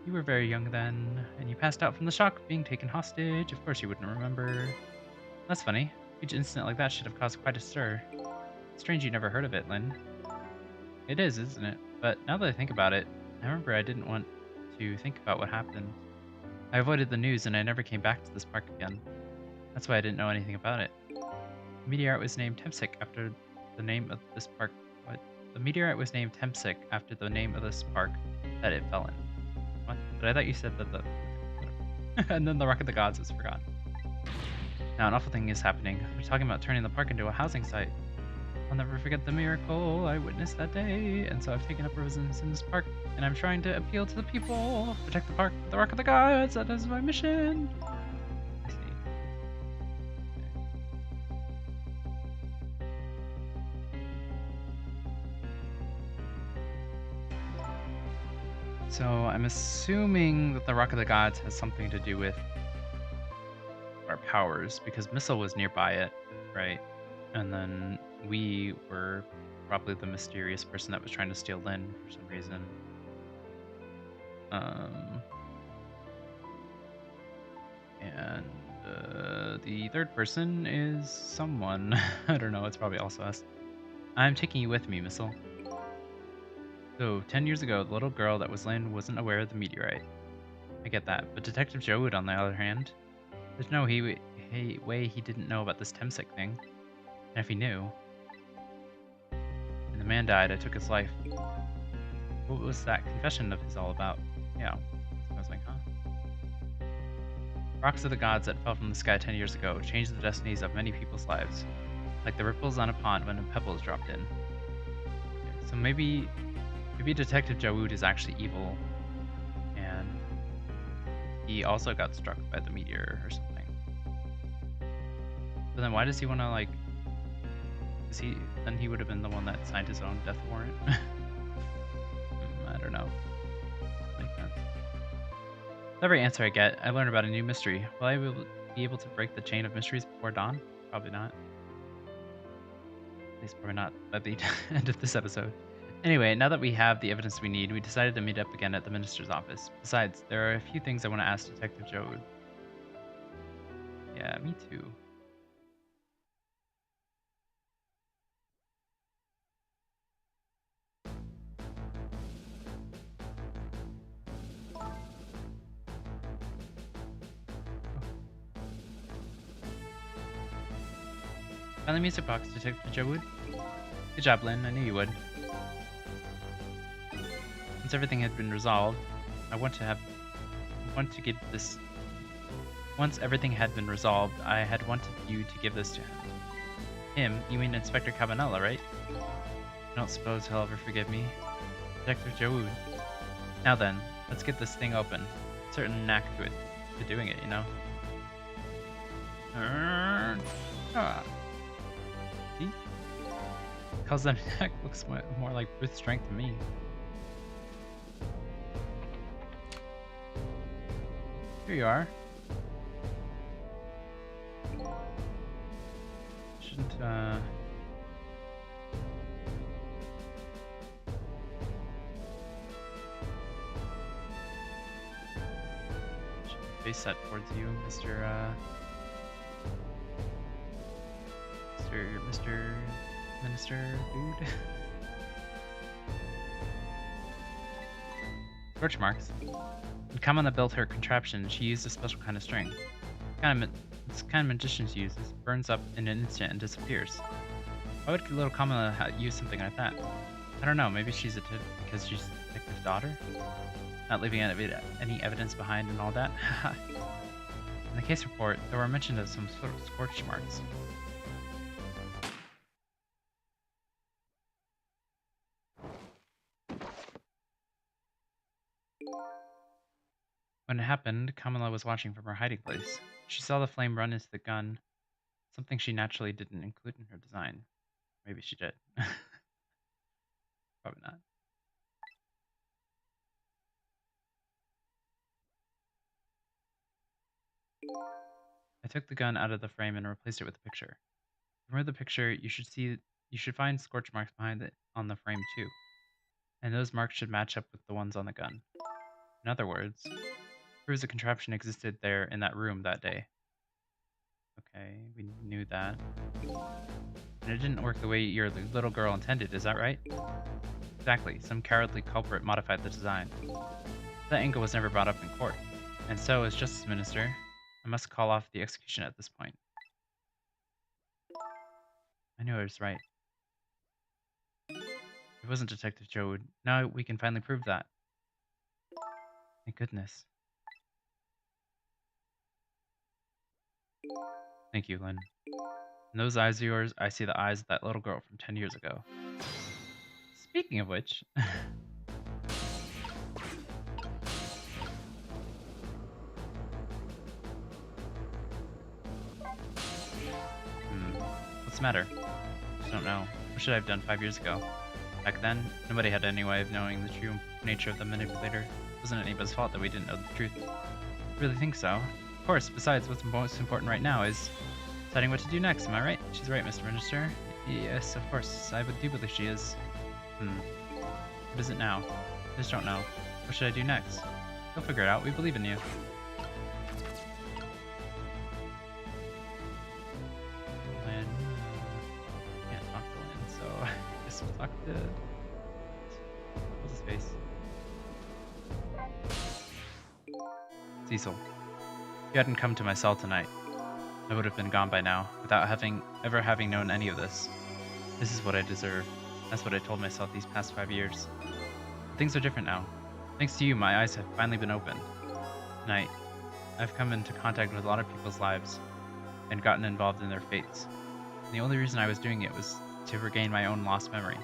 You were very young then, and you passed out from the shock of being taken hostage. Of course you wouldn't remember. That's funny. A huge incident like that should have caused quite a stir. Strange you never heard of it, Lynne. It is, isn't it? But now that I think about it, I remember I didn't want to think about what happened. I avoided the news and I never came back to this park again. That's why I didn't know anything about it. The meteorite was named Temsic after the name of this park. What? The meteorite was named Temsic after the name of this park that it fell in. What? But I thought you said that the... and then the Rock of the Gods was forgotten. Now an awful thing is happening. They're talking about turning the park into a housing site. I'll never forget the miracle I witnessed that day, and so I've taken up residence in this park, and I'm trying to appeal to the people, protect the park, the Rock of the Gods. That is my mission. I see. So I'm assuming that the Rock of the Gods has something to do with our powers, because Missile was nearby it, right? And then we were probably the mysterious person that was trying to steal Lynne for some reason. And the third person is someone. I don't know, it's probably also us. I'm taking you with me, Missile. So, 10 years ago, the little girl that was Lynne wasn't aware of the meteorite. I get that, but Detective Jowd, on the other hand, there's no way he didn't know about this Temsic thing. And if he knew, and the man died, I took his life. What was that confession of his all about? Yeah, I was like, huh? Rocks of the gods that fell from the sky 10 years ago changed the destinies of many people's lives, like the ripples on a pond when a pebble is dropped in. Okay, so maybe Detective Jowd is actually evil, and he also got struck by the meteor or something. But then why does he want to, like... Then he would have been the one that signed his own death warrant? I don't know. Makes sense. With every answer I get, I learn about a new mystery. Will I be able to break the chain of mysteries before dawn? Probably not. At least probably not by the end of this episode. Anyway, now that we have the evidence we need, we decided to meet up again at the minister's office. Besides, there are a few things I want to ask Detective Jowd. Yeah, me too. Find the music box, Detective Jowd. Good job, Lynne. I knew you would. Once everything had been resolved, once everything had been resolved, I had wanted you to give this to him. Him? You mean Inspector Cabanela, right? I don't suppose he'll ever forgive me. Detective Jowd. Now then, let's get this thing open. Certain knack to it, to doing it, you know. See? Calls that knack looks more like brute strength to me. Here you are. Shouldn't, face that towards you, Mr. Minister dude. Scorch marks. When Kamala built her contraption, she used a special kind of string. It's kind of magicians use. It burns up in an instant and disappears. Why would little Kamala use something like that? I don't know. Maybe she's because she's a detective's daughter, not leaving any evidence behind and all that. In the case report, there were mention of some sort of scorch marks. When it happened, Kamala was watching from her hiding place. She saw the flame run into the gun, something she naturally didn't include in her design. Maybe she did. Probably not. I took the gun out of the frame and replaced it with a picture. Remove the picture, you should find scorch marks behind it on the frame too. And those marks should match up with the ones on the gun. In other words, proves a contraption existed there in that room that day. Okay, we knew that. And it didn't work the way your little girl intended, is that right? Exactly, some cowardly culprit modified the design. That angle was never brought up in court. And so, as Justice Minister, I must call off the execution at this point. I knew I was right. It wasn't Detective Jowd. Now we can finally prove that. Thank goodness. Thank you, Lynne. In those eyes of yours, I see the eyes of that little girl from 10 years ago. Speaking of which... What's the matter? I don't know. What should I have done 5 years ago? Back then, nobody had any way of knowing the true nature of the manipulator. It wasn't anybody's fault that we didn't know the truth. I really think so. Of course, besides, what's most important right now is deciding what to do next, am I right? She's right, Mr. Minister. Yes, of course. I do believe she is. What is it now? I just don't know. What should I do next? You'll figure it out. We believe in you. Lynne. Can't talk to Lynne, so I guess we'll talk to... What's his face? Sissel. If you hadn't come to my cell tonight, I would have been gone by now, without ever having known any of this. This is what I deserve. That's what I told myself these past 5 years. But things are different now. Thanks to you, my eyes have finally been opened. Tonight, I've come into contact with a lot of people's lives, and gotten involved in their fates. And the only reason I was doing it was to regain my own lost memory.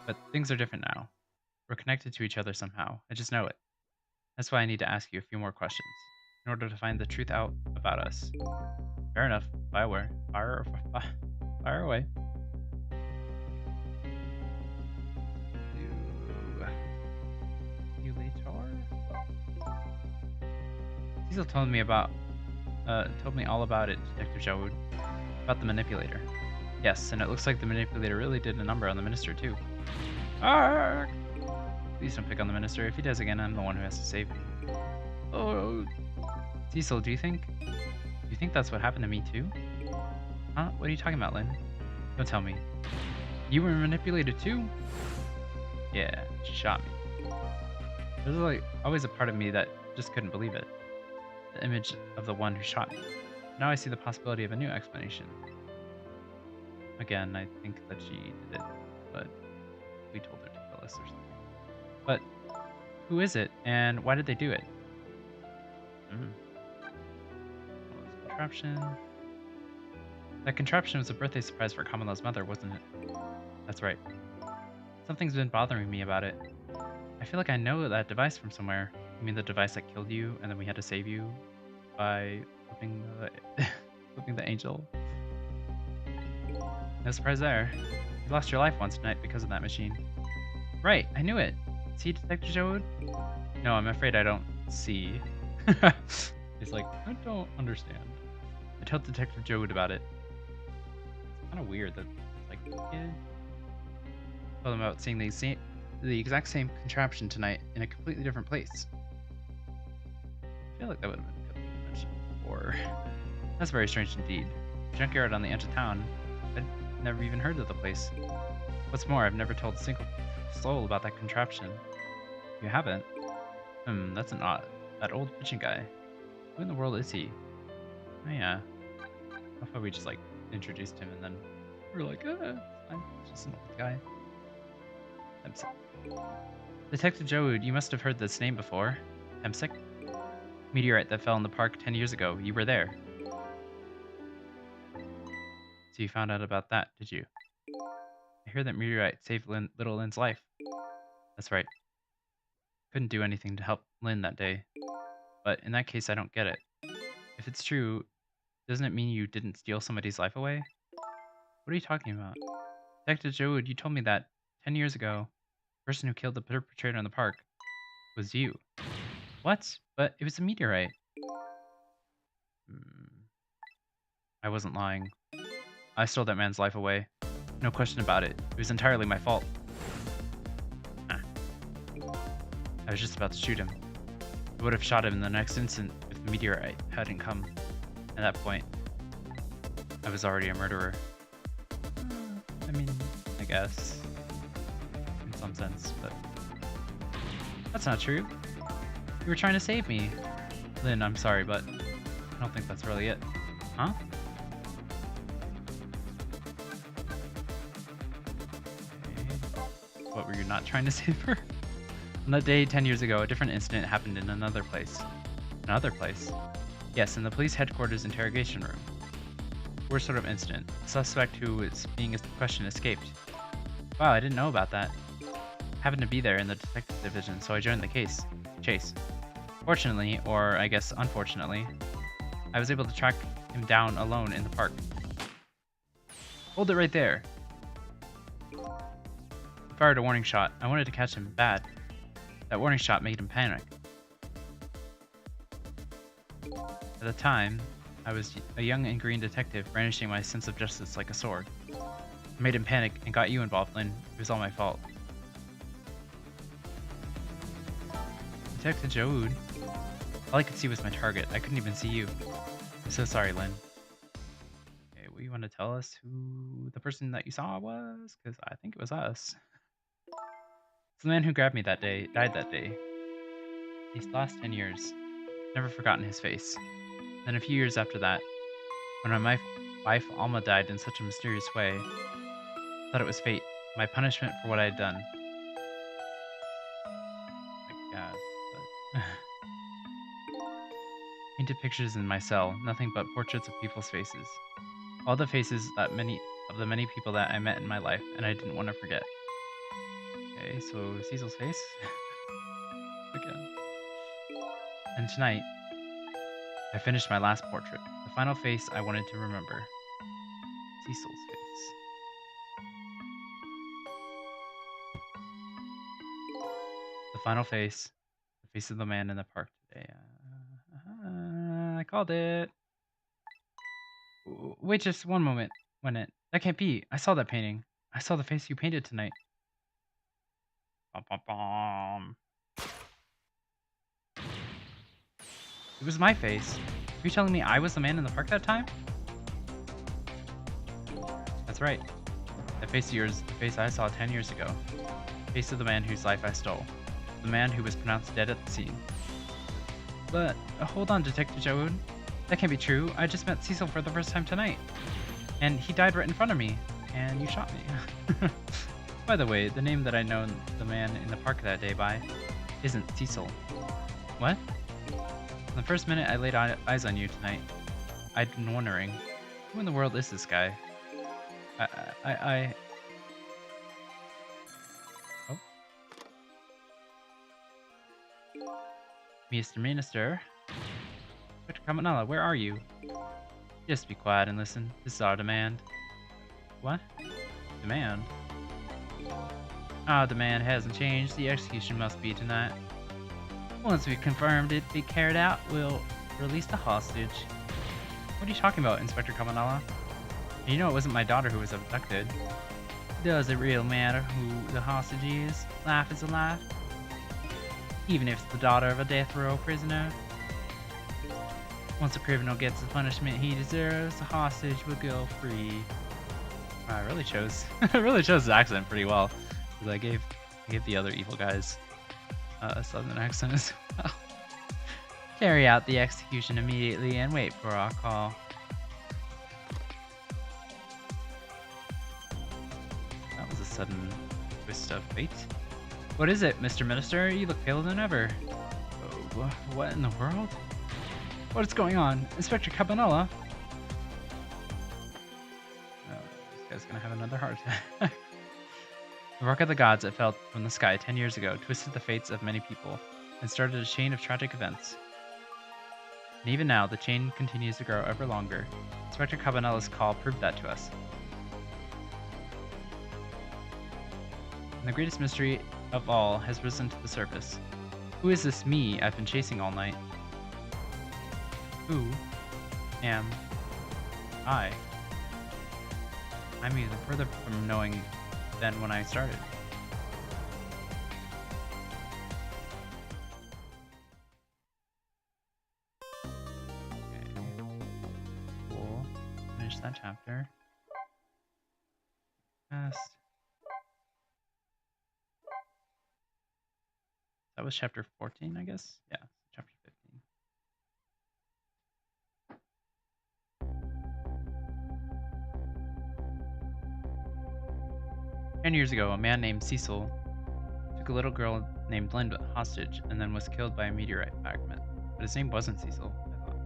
But things are different now. We're connected to each other somehow. I just know it. That's why I need to ask you a few more questions, in order to find the truth out about us. Fair enough. Fire away. Fire away. You later. Sissel told me all about it, Detective Jowd. About the manipulator. Yes, and it looks like the manipulator really did a number on the minister too. Arrgh! Please don't pick on the minister. If he does again, I'm the one who has to save him. Oh, Sissel, do you think that's what happened to me too? Huh? What are you talking about, Lynne? Don't tell me. You were manipulated too? Yeah, she shot me. There's like always a part of me that just couldn't believe it. The image of the one who shot me. Now I see the possibility of a new explanation. Again, I think that she did it, but we told her to kill us or something. But who is it, and why did they do it? Contraption. That contraption was a birthday surprise for Kamala's mother, wasn't it? That's right. Something's been bothering me about it. I feel like I know that device from somewhere. You mean the device that killed you, and then we had to save you by flipping the angel? No surprise there. You lost your life once tonight because of that machine. Right, I knew it. See, Detective Jowd? No, I'm afraid I don't see. He's like, I don't understand. I told Detective Jowd about it. It's kind of weird that, like, kid told him about seeing the exact same contraption tonight in a completely different place. I feel like that would have been good to mention before. That's very strange indeed. Junkyard on the edge of town. I'd never even heard of the place. What's more, I've never told a single soul about that contraption. You haven't? That's an odd... That old pigeon guy. Who in the world is he? Oh yeah. I thought we just, like, introduced him and then we were like, it's fine. It's just an old guy. Tempsick. Detective Jowd, you must have heard this name before. Tempsick? Meteorite that fell in the park 10 years ago. You were there. So you found out about that, did you? I hear that meteorite saved little Lynn's life. That's right. Couldn't do anything to help Lynne that day. But in that case, I don't get it. If it's true, doesn't it mean you didn't steal somebody's life away? What are you talking about? Detective Jowd, you told me that 10 years ago, the person who killed the perpetrator in the park was you. What? But it was a meteorite. I wasn't lying. I stole that man's life away. No question about it. It was entirely my fault. I was just about to shoot him. I would have shot him in the next instant if the meteorite hadn't come. At that point, I was already a murderer. I mean, I guess. In some sense, but... That's not true. You were trying to save me. Lynne, I'm sorry, but I don't think that's really it. Huh? Okay. What, were you not trying to save her? On that day 10 years ago, a different incident happened in another place. Another place? Yes, in the police headquarters interrogation room. Worst sort of incident. The suspect who was being questioned escaped. Wow, I didn't know about that. Happened to be there in the detective division, so I joined the chase. Fortunately, or I guess unfortunately, I was able to track him down alone in the park. Hold it right there. He fired a warning shot. I wanted to catch him bad. That warning shot made him panic. At the time, I was a young and green detective brandishing my sense of justice like a sword. I made him panic and got you involved, Lynne. It was all my fault. Detective Jowd. All I could see was my target. I couldn't even see you. I'm so sorry, Lynne. Okay, well, you want to tell us who the person that you saw was? Because I think it was us. It's the man who grabbed me that day, died that day. These last 10 years. Never forgotten his face. Then a few years after that, when my wife Alma died in such a mysterious way, I thought it was fate, my punishment for what I had done. My God, but... Painted pictures in my cell, nothing but portraits of people's faces. All the faces that of the many people that I met in my life, and I didn't want to forget. Okay, so Sissel's face. Again. And tonight, I finished my last portrait. The final face I wanted to remember. Sissel's face. The final face. The face of the man in the park today. I called it. Wait just one moment. That can't be. I saw that painting. I saw the face you painted tonight. Bum, bum, bum. It was my face. Are you telling me I was the man in the park that time? That's right. That face of yours, the face I saw 10 years ago. The face of the man whose life I stole. The man who was pronounced dead at the scene. But, hold on, Detective Jowd. That can't be true. I just met Sissel for the first time tonight. And he died right in front of me. And you shot me. By the way, the name that I know the man in the park that day by isn't Sissel. What? From the first minute I laid eyes on you tonight, I'd been wondering, who in the world is this guy? Oh? Mr. Minister? Dr. Kamanala, where are you? Just be quiet and listen. This is our demand. What? Demand? Our demand hasn't changed. The execution must be tonight. Once we've confirmed it be carried out, we'll release the hostage. What are you talking about, Inspector Kamanala? You know it wasn't my daughter who was abducted. Does it really matter who the hostage is? Life is a life. Even if it's the daughter of a death row prisoner. Once a criminal gets the punishment he deserves, the hostage will go free. I really chose his accent pretty well. Because I gave the other evil guys Southern accent as well. Carry out the execution immediately and wait for our call. That was a sudden twist of fate. What is it, Mr. Minister? You look paler than ever. Oh, what in the world? What is going on? Inspector Cabanella? Oh, this guy's gonna have another heart attack. The work of the gods that fell from the sky 10 years ago twisted the fates of many people and started a chain of tragic events. And even now, the chain continues to grow ever longer. Inspector Cabanella's call proved that to us. And the greatest mystery of all has risen to the surface. Who is this me I've been chasing all night? Who am I? I'm even further from knowing than when I started. Okay. Cool. Finish that chapter. Yes. That was chapter 14, I guess? Yeah, chapter 15. 10 years ago, a man named Sissel took a little girl named Lynne hostage and then was killed by a meteorite fragment. But his name wasn't Sissel, I thought.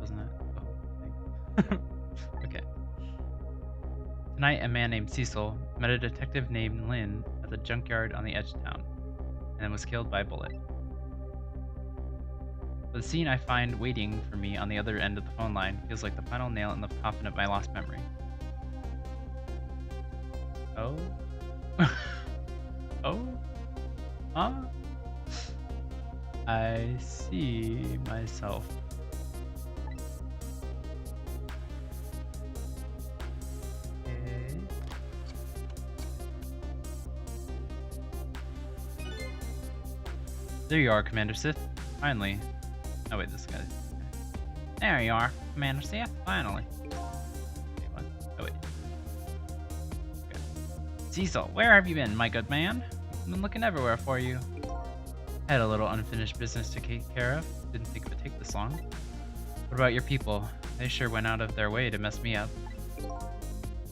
Wasn't that the whole thing? Okay. Tonight, a man named Sissel met a detective named Lynne at the junkyard on the edge of town, and then was killed by a bullet. But the scene I find waiting for me on the other end of the phone line feels like the final nail in the coffin of my lost memory. Oh? Oh? Huh? I see myself. Okay. There you are, Commander Sith. Finally. Oh wait, this guy. There you are, Commander Sith. Finally. Okay, what? Oh wait. Okay. Sissel, where have you been, my good man? I've been looking everywhere for you. I had a little unfinished business to take care of. Didn't think it would take this long. What about your people? They sure went out of their way to mess me up.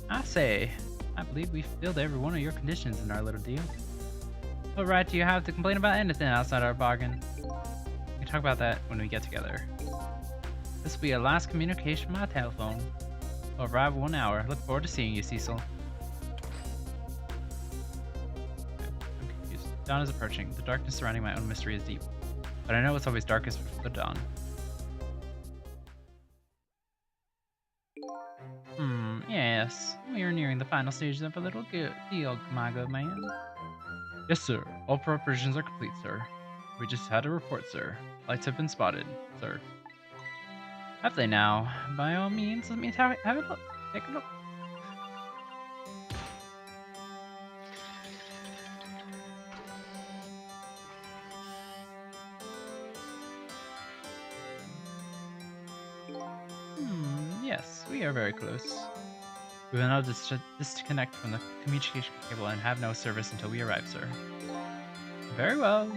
I say, I believe we fulfilled every one of your conditions in our little deal. What right do you have to complain about anything outside our bargain? We can talk about that when we get together. This will be our last communication by telephone. We'll arrive in 1 hour. Look forward to seeing you, Sissel. I'm confused. Dawn is approaching. The darkness surrounding my own mystery is deep. But I know it's always darkest before the dawn. Yes. We are nearing the final stages of a little deal, my good man. Yes, sir. All preparations are complete, sir. We just had a report, sir. Lights have been spotted, sir. Have they now? By all means, let me have a look. Take a look. Yes, we are very close. We will now disconnect from the communication cable and have no service until we arrive, sir. Very well.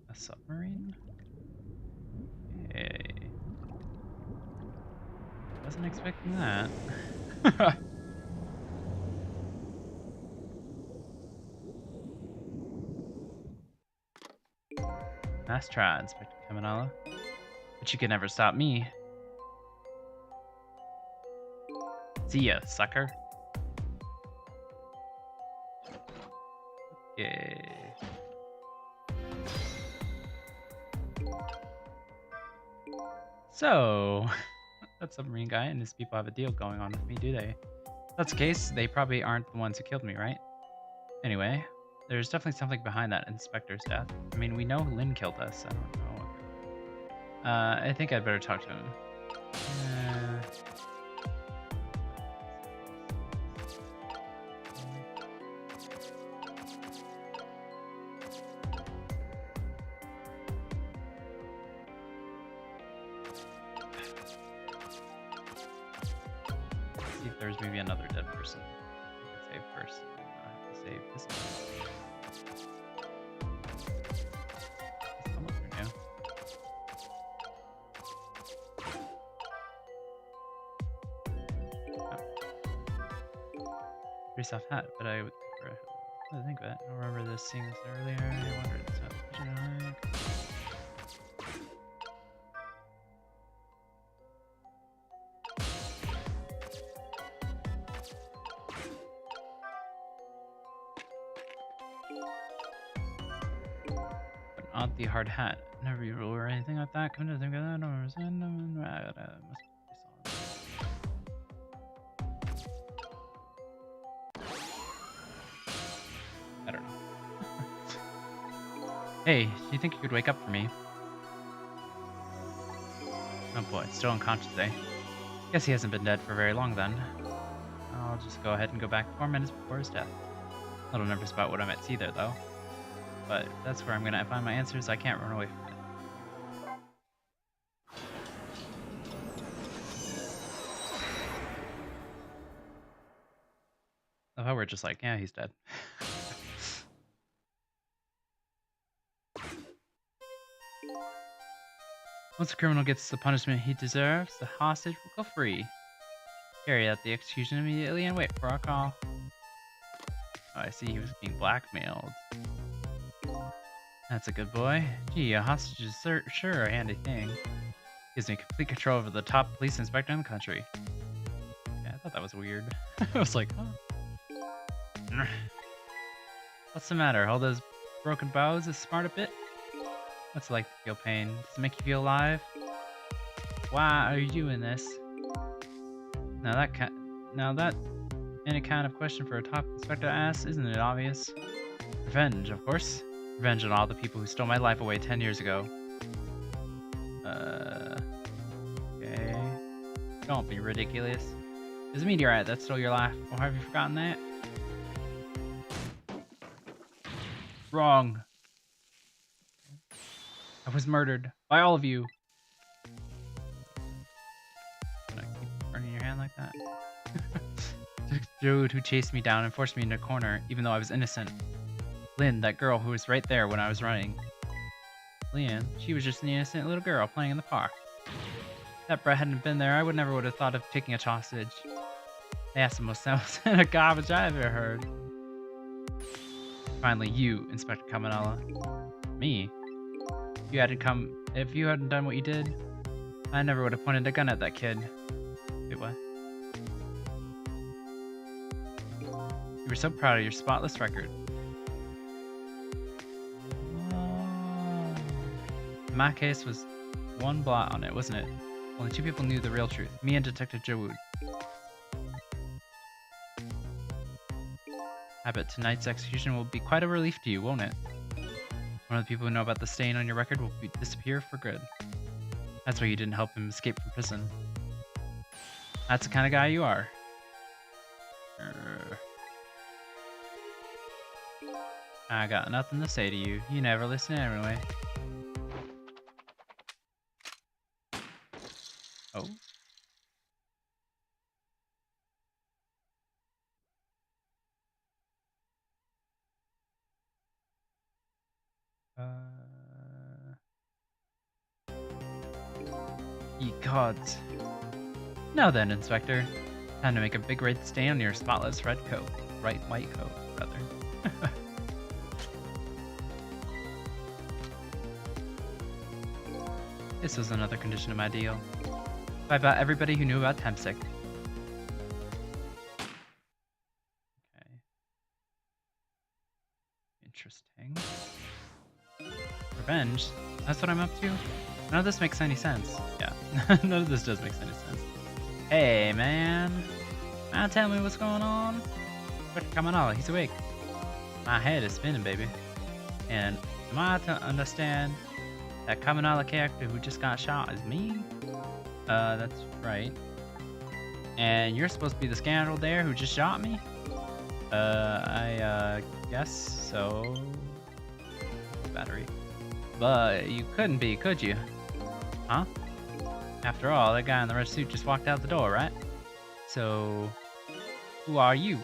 A submarine? Okay. Wasn't expecting that. Nice try, Inspector Cabanella. But you can never stop me. See ya, sucker. Okay. So, that submarine guy and his people have a deal going on with me, do they? If that's the case, they probably aren't the ones who killed me, right? Anyway, there's definitely something behind that inspector's death. I mean, we know Lynne killed us. I don't know. I think I'd better talk to him. See if there's maybe another dead person we could save first. I have to save this one. It's almost through now. Pretty soft hat, but I would think of it. I remember seeing this earlier. I wondered if that an oddly hard hat. Never you or anything like that. Come to think of that, I don't understand. Must be solid. I don't know. Hey, do you think you could wake up for me? Oh boy, still unconscious, eh? Guess he hasn't been dead for very long then. I'll just go ahead and go back 4 minutes before his death. A little nervous about what I might see there, though. But if that's where I'm gonna find my answers, I can't run away from it. Love how we're just like, yeah, he's dead. Once a criminal gets the punishment he deserves, the hostage will go free. Carry out the execution immediately and wait for our call. Oh, I see he was being blackmailed. That's a good boy. Gee, a hostage is sure a handy thing. Gives me complete control over the top police inspector in the country. Yeah, I thought that was weird. I was like, huh? What's the matter? All those broken bows is smart a bit? What's it like to feel pain? Does it make you feel alive? Why are you doing this? Now that any kind of question for a top inspector to ask, isn't it obvious? Revenge, of course. Revenge on all the people who stole my life away 10 years ago. Okay. Don't be ridiculous. It was a meteorite that stole your life, or have you forgotten that? Wrong. I was murdered by all of you. Gonna keep burning your hand like that. Detective Jowd, who chased me down and forced me into a corner, even though I was innocent. Lynne, that girl who was right there when I was running. Lynne, she was just an innocent little girl playing in the park. If that brat hadn't been there, I would never would have thought of taking a hostage. That's the most sense of garbage I ever heard. Finally, you, Inspector Caminella. Me? If you hadn't done what you did, I never would have pointed a gun at that kid. Wait, what? You were so proud of your spotless record. My case was one blot on it, wasn't it? Only 2 people knew the real truth, me and Detective Jowd. I bet tonight's execution will be quite a relief to you, won't it? One of the people who know about the stain on your record will disappear for good. That's why you didn't help him escape from prison. That's the kind of guy you are. I got nothing to say to you. You never listen anyway. Oh. Ye gods. Now then, Inspector. Time to make a big red stain on your spotless white coat, rather. This was another condition of my deal. I bought everybody who knew about Tempsick. Okay. Interesting. Revenge? That's what I'm up to? None of this makes any sense. Yeah, none of this does make any sense. Hey, man. Now tell me what's going on? Dr. Caminella, he's awake. My head is spinning, baby. And am I to understand that Caminella character who just got shot is me? That's right. And you're supposed to be the scoundrel there who just shot me? I guess so. Battery. But you couldn't be, could you? Huh? After all, that guy in the red suit just walked out the door, right? So, who are you?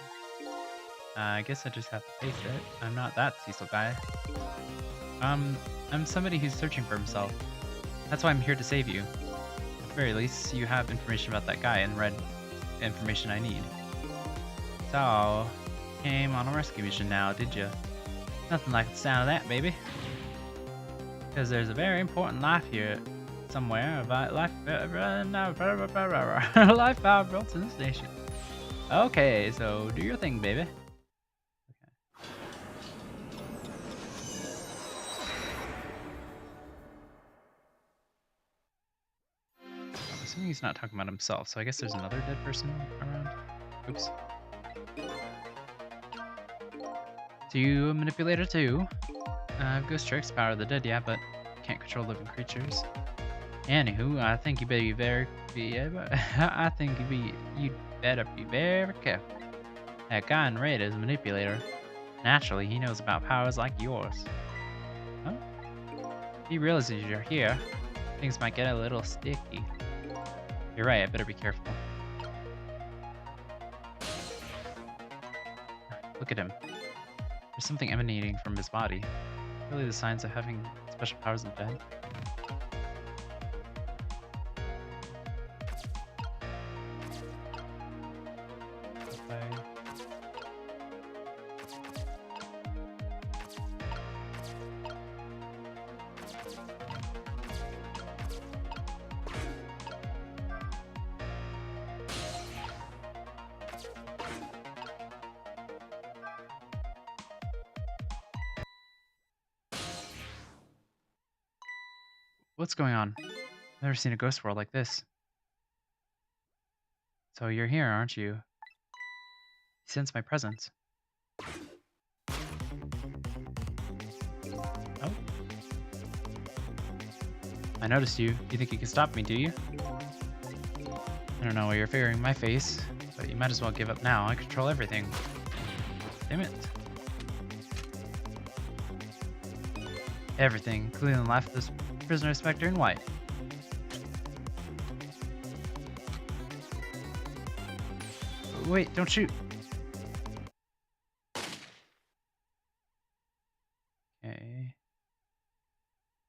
I guess I just have to face it. I'm not that Sissel guy. I'm somebody who's searching for himself. That's why I'm here to save you. At the very least, you have information about that guy and red information I need. So, came on a rescue mission now, did you? Nothing like the sound of that, baby. Because there's a very important life here somewhere about life built in the station. Okay, so do your thing, baby. Okay. I'm assuming he's not talking about himself, so I guess there's another dead person around. Oops. So you a manipulator too? Ghost tricks power the dead, yeah, but can't control living creatures. Anywho, I think you better be very I think you'd better be very careful. That guy in red is a manipulator. Naturally, he knows about powers like yours. Huh? He realizes you're here. Things might get a little sticky. You're right, I better be careful. Look at him. There's something emanating from his body. Really the signs of having special powers of the dead. What's going on? I've never seen a ghost world like this. So you're here, aren't you? You sense my presence. Oh? I noticed you. You think you can stop me, do you? I don't know what you're figuring my face, but you might as well give up now. I control everything. Damn it. Everything, including the life of this prisoner Spectre in white. Wait, don't shoot. Okay.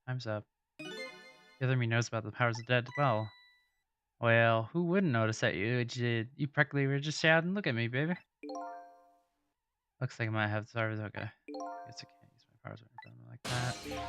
Time's up. The other me knows about the powers of dead well. Well, who wouldn't notice that you practically were just shouting, look at me, baby. Looks like I might have the servers. Okay. Guess I can't use my powers right in front of me like that. Yeah.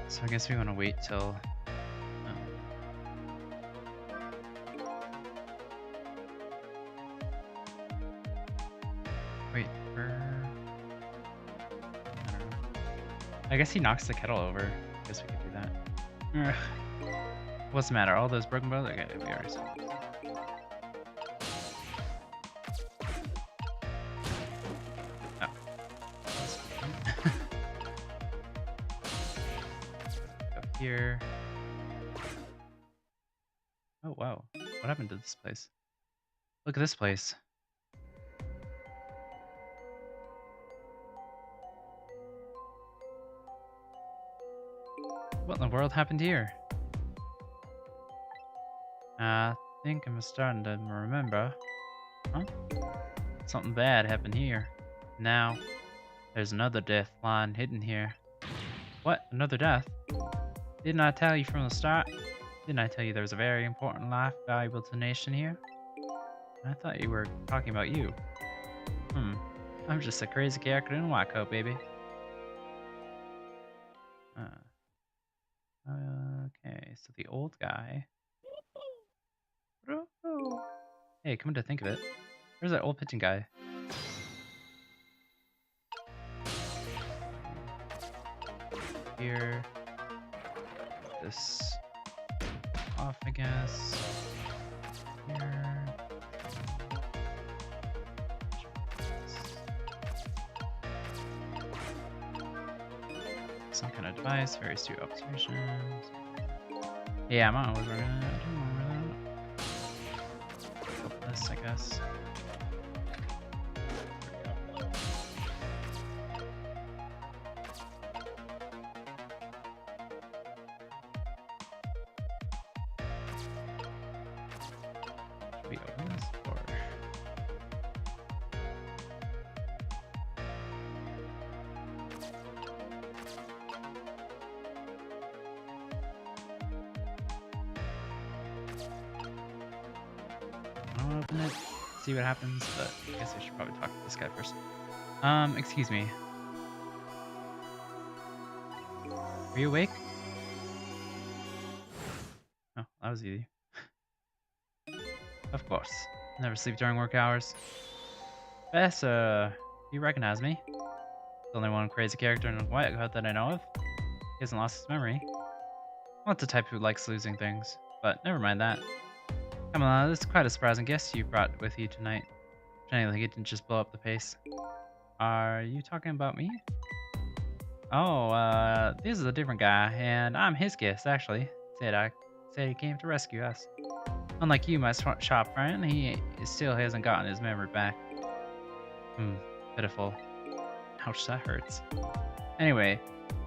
So I guess we want to wait till... wait for... I don't know. I guess he knocks the kettle over. I guess we could do that. Ugh. What's the matter? All those broken bones? Okay, we already saw it. Here. Oh wow, what happened to this place? Look at this place. What in the world happened here? I think I'm starting to remember. Huh? Something bad happened here. Now, there's another death lying hidden here. What? Another death? Didn't I tell you from the start? Didn't I tell you there was a very important life valuable to the nation here? I thought you were talking about you. I'm just a crazy character in a white coat, baby. Okay, so the old guy. Hey, come to think of it, where's that old pigeon guy? Here. This off, I guess. Here. some kind of device, very astute observations. Yeah, I'm on with this, I guess. Should we open this or? I'll open it, see what happens, but I guess I should probably talk to this guy first. Excuse me. Are you awake? Oh, that was easy. Of course. Never sleep during work hours. Professor, you recognize me? The only one crazy character in White Hood that I know of. He hasn't lost his memory. I'm not the type who likes losing things, but never mind that. Come on, this is quite a surprising guest you brought with you tonight. Like it didn't just blow up the pace. Are you talking about me? Oh, this is a different guy, and I'm his guest, actually. Said he came to rescue us. Unlike you, my shop friend, he still hasn't gotten his memory back. Pitiful. Ouch, that hurts. Anyway,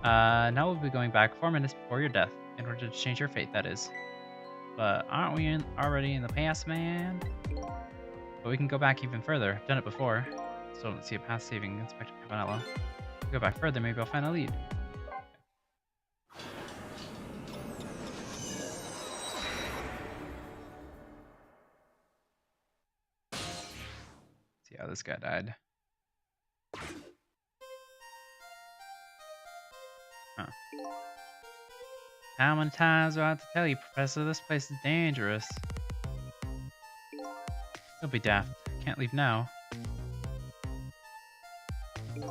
now we'll be going back 4 minutes before your death, in order to change your fate, that is. But aren't we already in the past, man? But we can go back even further. Done it before. Still don't see a path saving Inspector Cabanello. If we go back further, maybe I'll find a lead. See how this guy died. Huh. How many times do I have to tell you, Professor? This place is dangerous. Don't be daft. Can't leave now. He's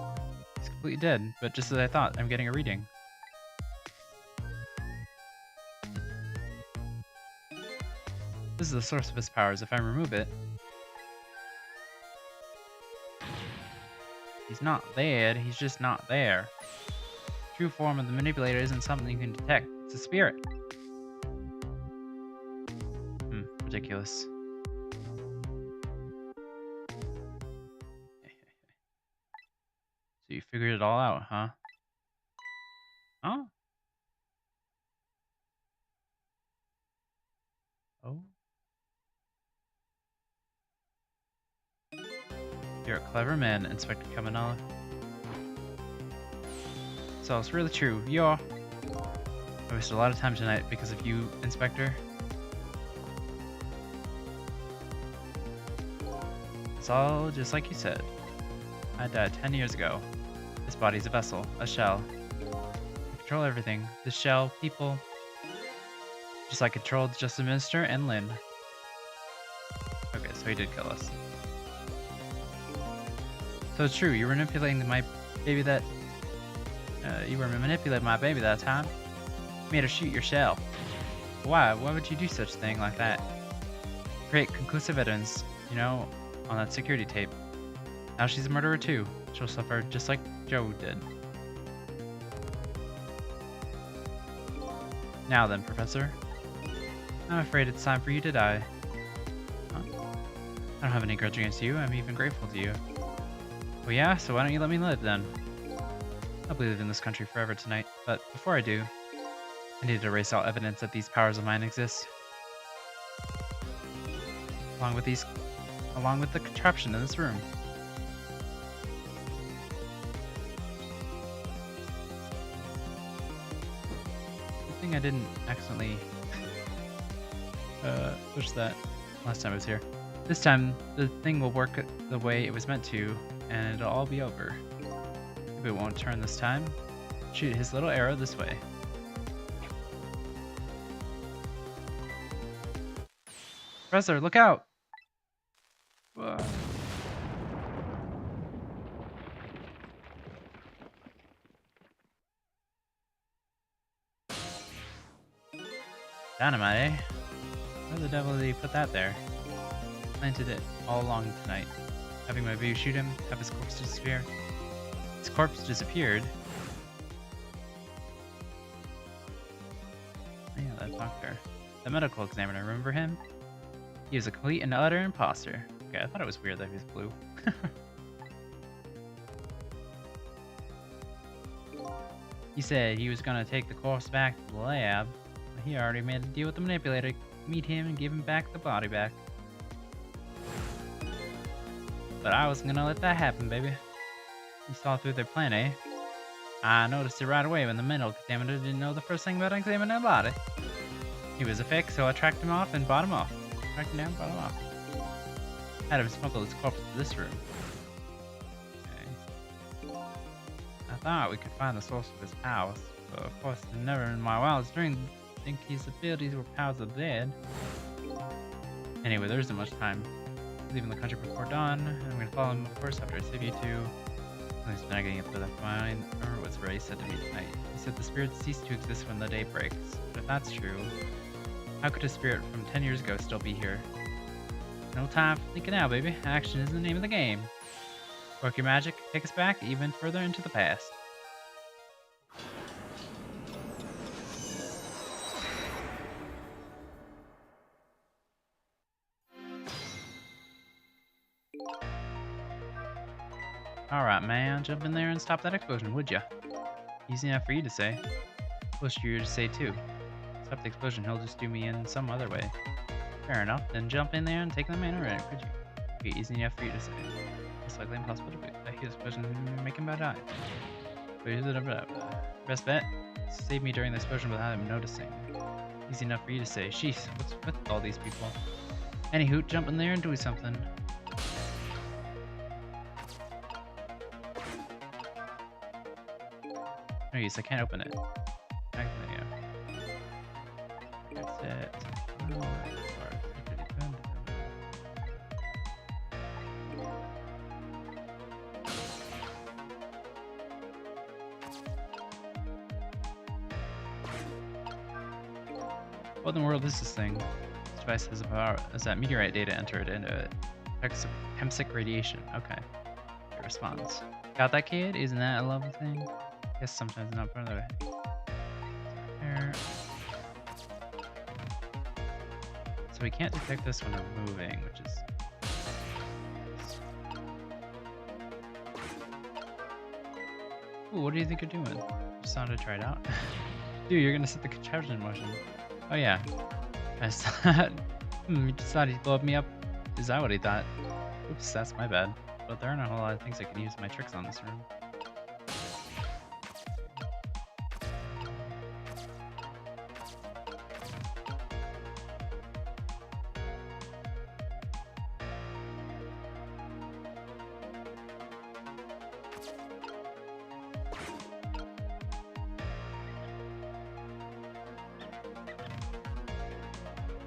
completely dead, but just as I thought, I'm getting a reading. This is the source of his powers. If I remove it... He's not dead, he's just not there. The true form of the manipulator isn't something you can detect. It's a spirit. Ridiculous. So you figured it all out, huh? Oh? Oh? You're a clever man, Inspector Cabanello. So it's really true. I wasted a lot of time tonight because of you, Inspector. It's all just like you said. I died 10 years ago. This body's a vessel, a shell. I control everything. This shell, people. Just like I controlled Justice Minister and Lynne. Okay, so he did kill us. So it's true, you were manipulating my baby that... time. You made her shoot your shell. Why? Why would you do such a thing like that? Create conclusive evidence, on that security tape. Now she's a murderer too. She'll suffer just like Jowd did. Now then, Professor. I'm afraid it's time for you to die. Huh? I don't have any grudge against you. I'm even grateful to you. Well, yeah, so why don't you let me live then? I'll live in this country forever tonight, but before I do, I need to erase all evidence that these powers of mine exist. Along with the contraption in this room. Good thing I didn't accidentally push that last time I was here. This time, the thing will work the way it was meant to, and it'll all be over. If it won't turn this time, shoot his little arrow this way. Professor, look out! Whoa. Dynamite, eh? Where the devil did he put that there? Planted it all along tonight. Having my view shoot him, have his corpse disappear. His corpse disappeared. doctor. The medical examiner, remember him? He was a complete and utter imposter. Okay, I thought it was weird that he was blue. He said he was gonna take the corpse back to the lab, but he already made a deal with the manipulator. Meet him and give him back the body back. But I wasn't gonna let that happen, baby. You saw through their plan, eh? I noticed it right away when the medical examiner didn't know the first thing about examining a body. He was a fake, so I tracked him off and bought him off. Tracked him down, bought him off. Had him smuggle his corpse to this room. Okay. I thought we could find the source of his powers, but of course, never in my wildest dreams think his abilities were powers of the dead. Anyway, there isn't much time. Leaving the country before dawn, and I'm gonna follow him, of course, after I save you two. He's not getting up to that fine. I remember what Ray said to me tonight. He said the spirits cease to exist when the day breaks. But if that's true, how could a spirit from 10 years ago still be here? No time for thinking now, baby. Action is the name of the game. Work your magic, take us back even further into the past. Alright, man, jump in there and stop that explosion, would ya? Easy enough for you to say. Wish you to say too. Stop the explosion, he'll just do me in some other way. Fair enough, then jump in there and take the man around, could you? Be easy enough for you to say. It's likely impossible to do. I hear this explosion make him about die. Best bet? Save me during the explosion without him noticing. Easy enough for you to say. Sheesh, what's with all these people? Anywho, jump in there and do something. No use, I can't open it. Actually, yeah. That's it. Oh, what in the world is this thing? This device has a power as that meteorite data entered into it. Hemsick radiation. Okay. It responds. Got that, kid? Isn't that a lovely thing? Guess sometimes not further away. There. So we can't detect this when we're moving, which is... Ooh, what do you think you're doing? Just thought I'd try it out. Dude, you're gonna set the contraption in motion. Oh yeah. I just thought... he just thought he'd blow me up. Is that what he thought? Oops, that's my bad. But there aren't a whole lot of things I can use my tricks on this room.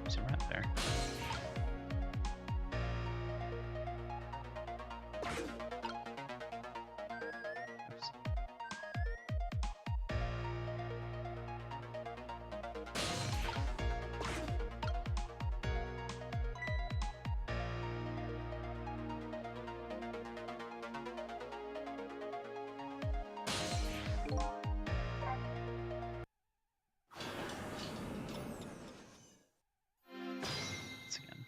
There's a rat there. Oops. Once again.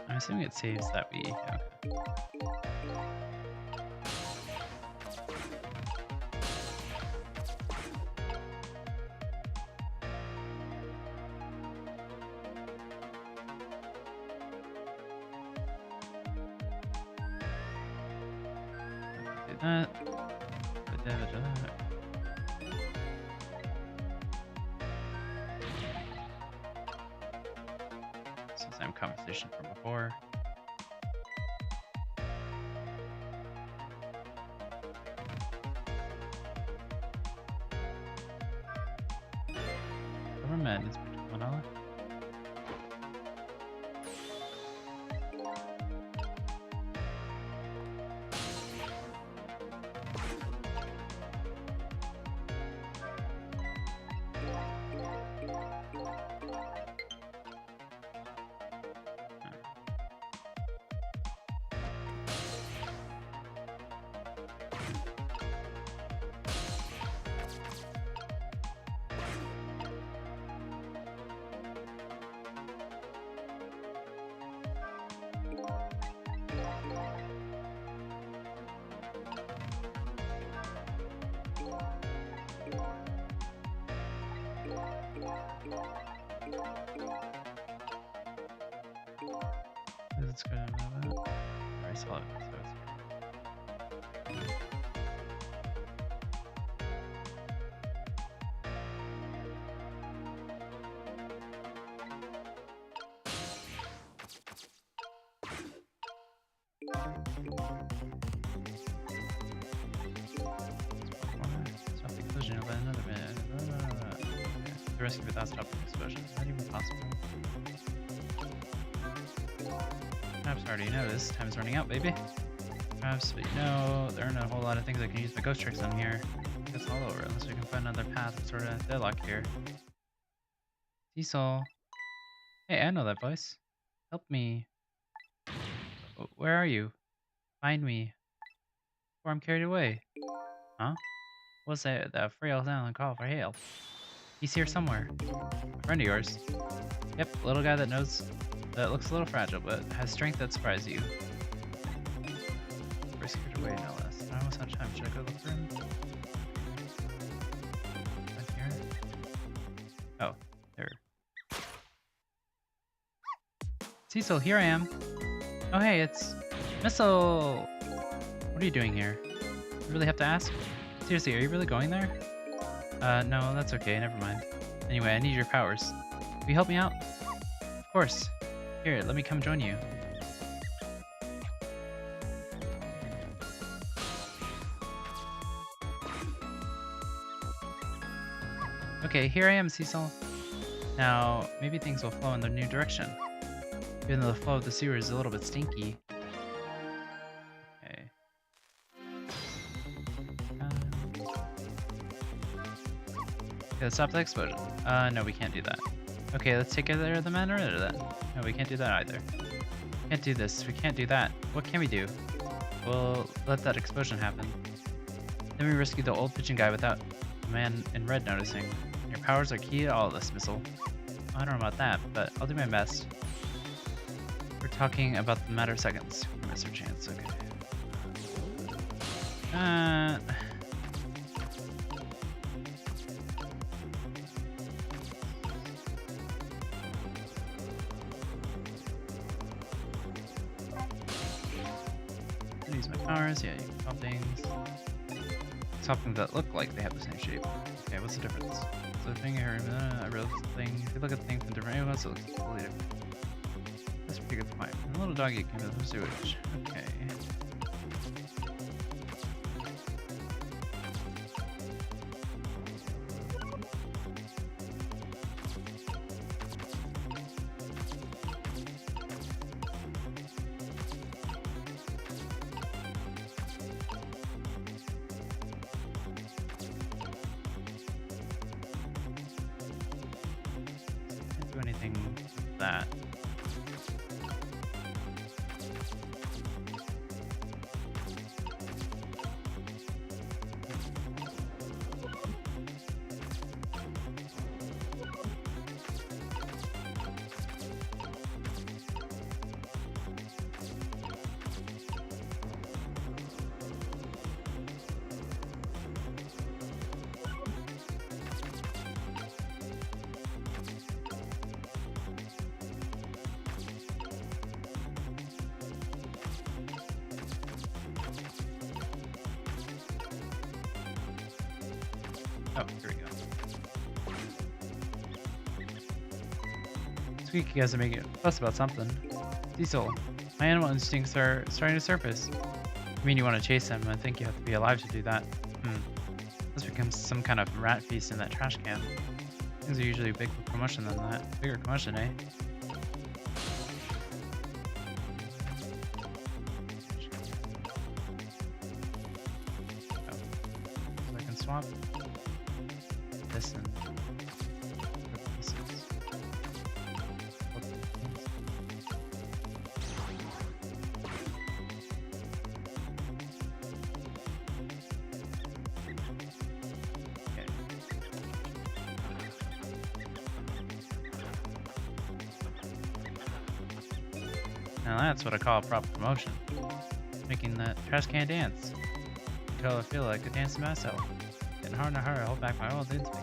I'm assuming it saves that we... Okay. Do that. Same conversation from before. Government is $1. Let's go. I saw it. So it's stop the explosion. You'll let another minute. The rescue without stopping the explosion. Is that even possible? Perhaps already noticed. Time's running out, baby. Perhaps, but you know, there aren't a whole lot of things I can use my ghost tricks on here. It's all over unless we can find another path of sort of deadlock here. Sissel. Hey, I know that voice. Help me. Where are you? Find me. Or I'm carried away. Huh? What's that frail sound call for help? He's here somewhere. A friend of yours? Yep, little guy that looks a little fragile, but has strength that surprises you. We're scared away, no less. I almost had time. Should I go look for him? Right here? Oh, there. Sissel, here I am. Oh hey, it's Sissel! What are you doing here? You really have to ask? Seriously, are you really going there? No, that's okay, never mind. Anyway, I need your powers. Will you help me out? Of course. Here, let me come join you. Okay, here I am, Sissel. Now, maybe things will flow in the new direction. Even though the flow of the sewer is a little bit stinky. Okay. Okay, let's stop the explosion. No, we can't do that. Okay, let's take care of the man rid of that. No, we can't do that either. Can't do this. We can't do that. What can we do? We'll let that explosion happen. Then we rescue the old pigeon guy without the man in red noticing. Your powers are key to all of this, Sissel. I don't know about that, but I'll do my best. We're talking about the matter of seconds. Mr. Chance, okay. Use my powers. Yeah, you can pop things. Something that look like they have the same shape. Okay, what's the difference? So the thing here, I realized the thing. If you look at the thing from different angles, it looks totally different. That's a pretty good point. And the little doggy came out of the sewage. Okay. Can't do anything with that. Oh, here we go. This week you guys are making a fuss about something. Sissel, my animal instincts are starting to surface. I mean, you want to chase them, I think you have to be alive to do that. This becomes some kind of rat feast in that trash can. Things are usually big for promotion than that. Bigger promotion, eh? Oh. So I can swap this and pieces. Okay. Now that's what I call a proper promotion. Making that trash can dance. Until I feel like I dance to myself. Getting harder and harder to hold back my old instincts.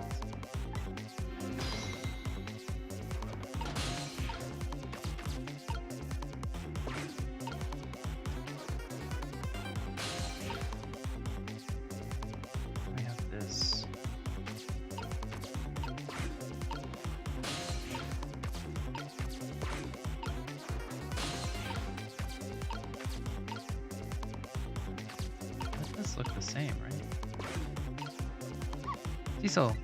look the same, right? Sissel,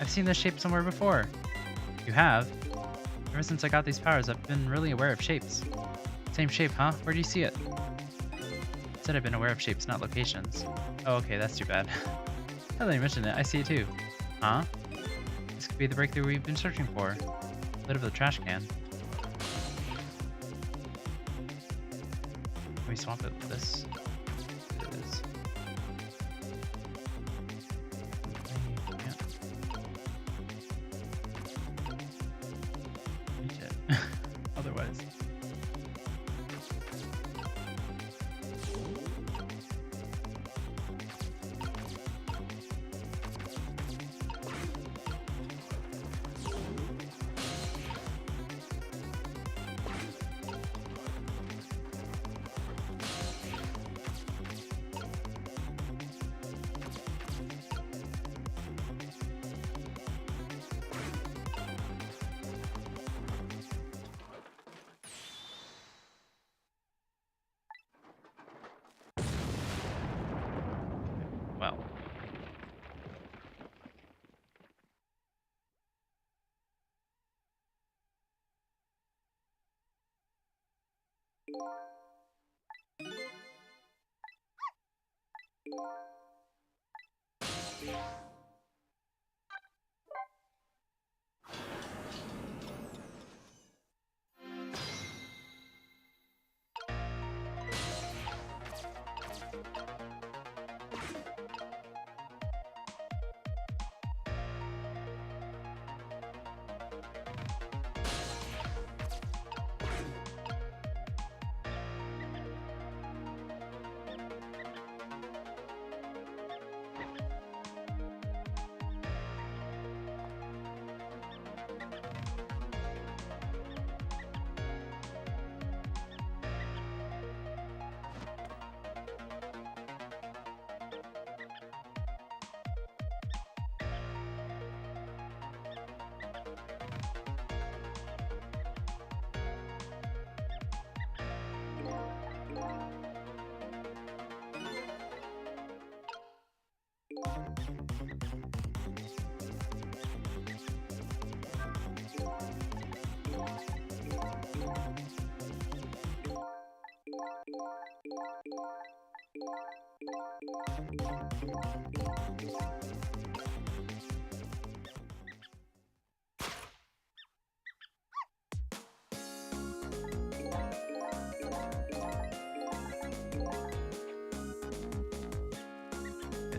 I've seen this shape somewhere before. You have? Ever since I got these powers, I've been really aware of shapes. Same shape, huh? Where do you see it? Said I've been aware of shapes, not locations. Oh, okay, that's too bad. Now that you mentioned it, I see it too. Huh? This could be the breakthrough we've been searching for. Lid of the trash can. Can we swap it with this? It is. Yeah. Reach it. Otherwise. Well.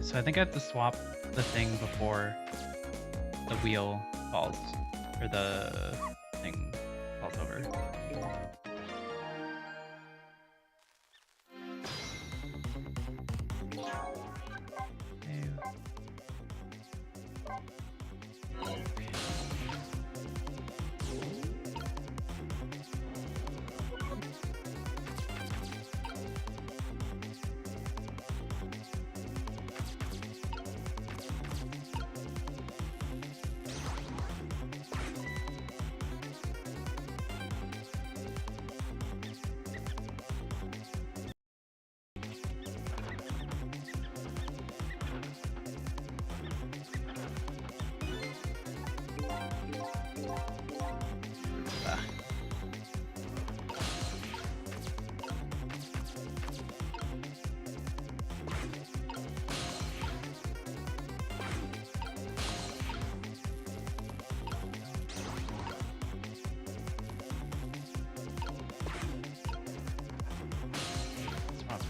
So I think I have to swap the thing before the wheel falls, or the thing falls over.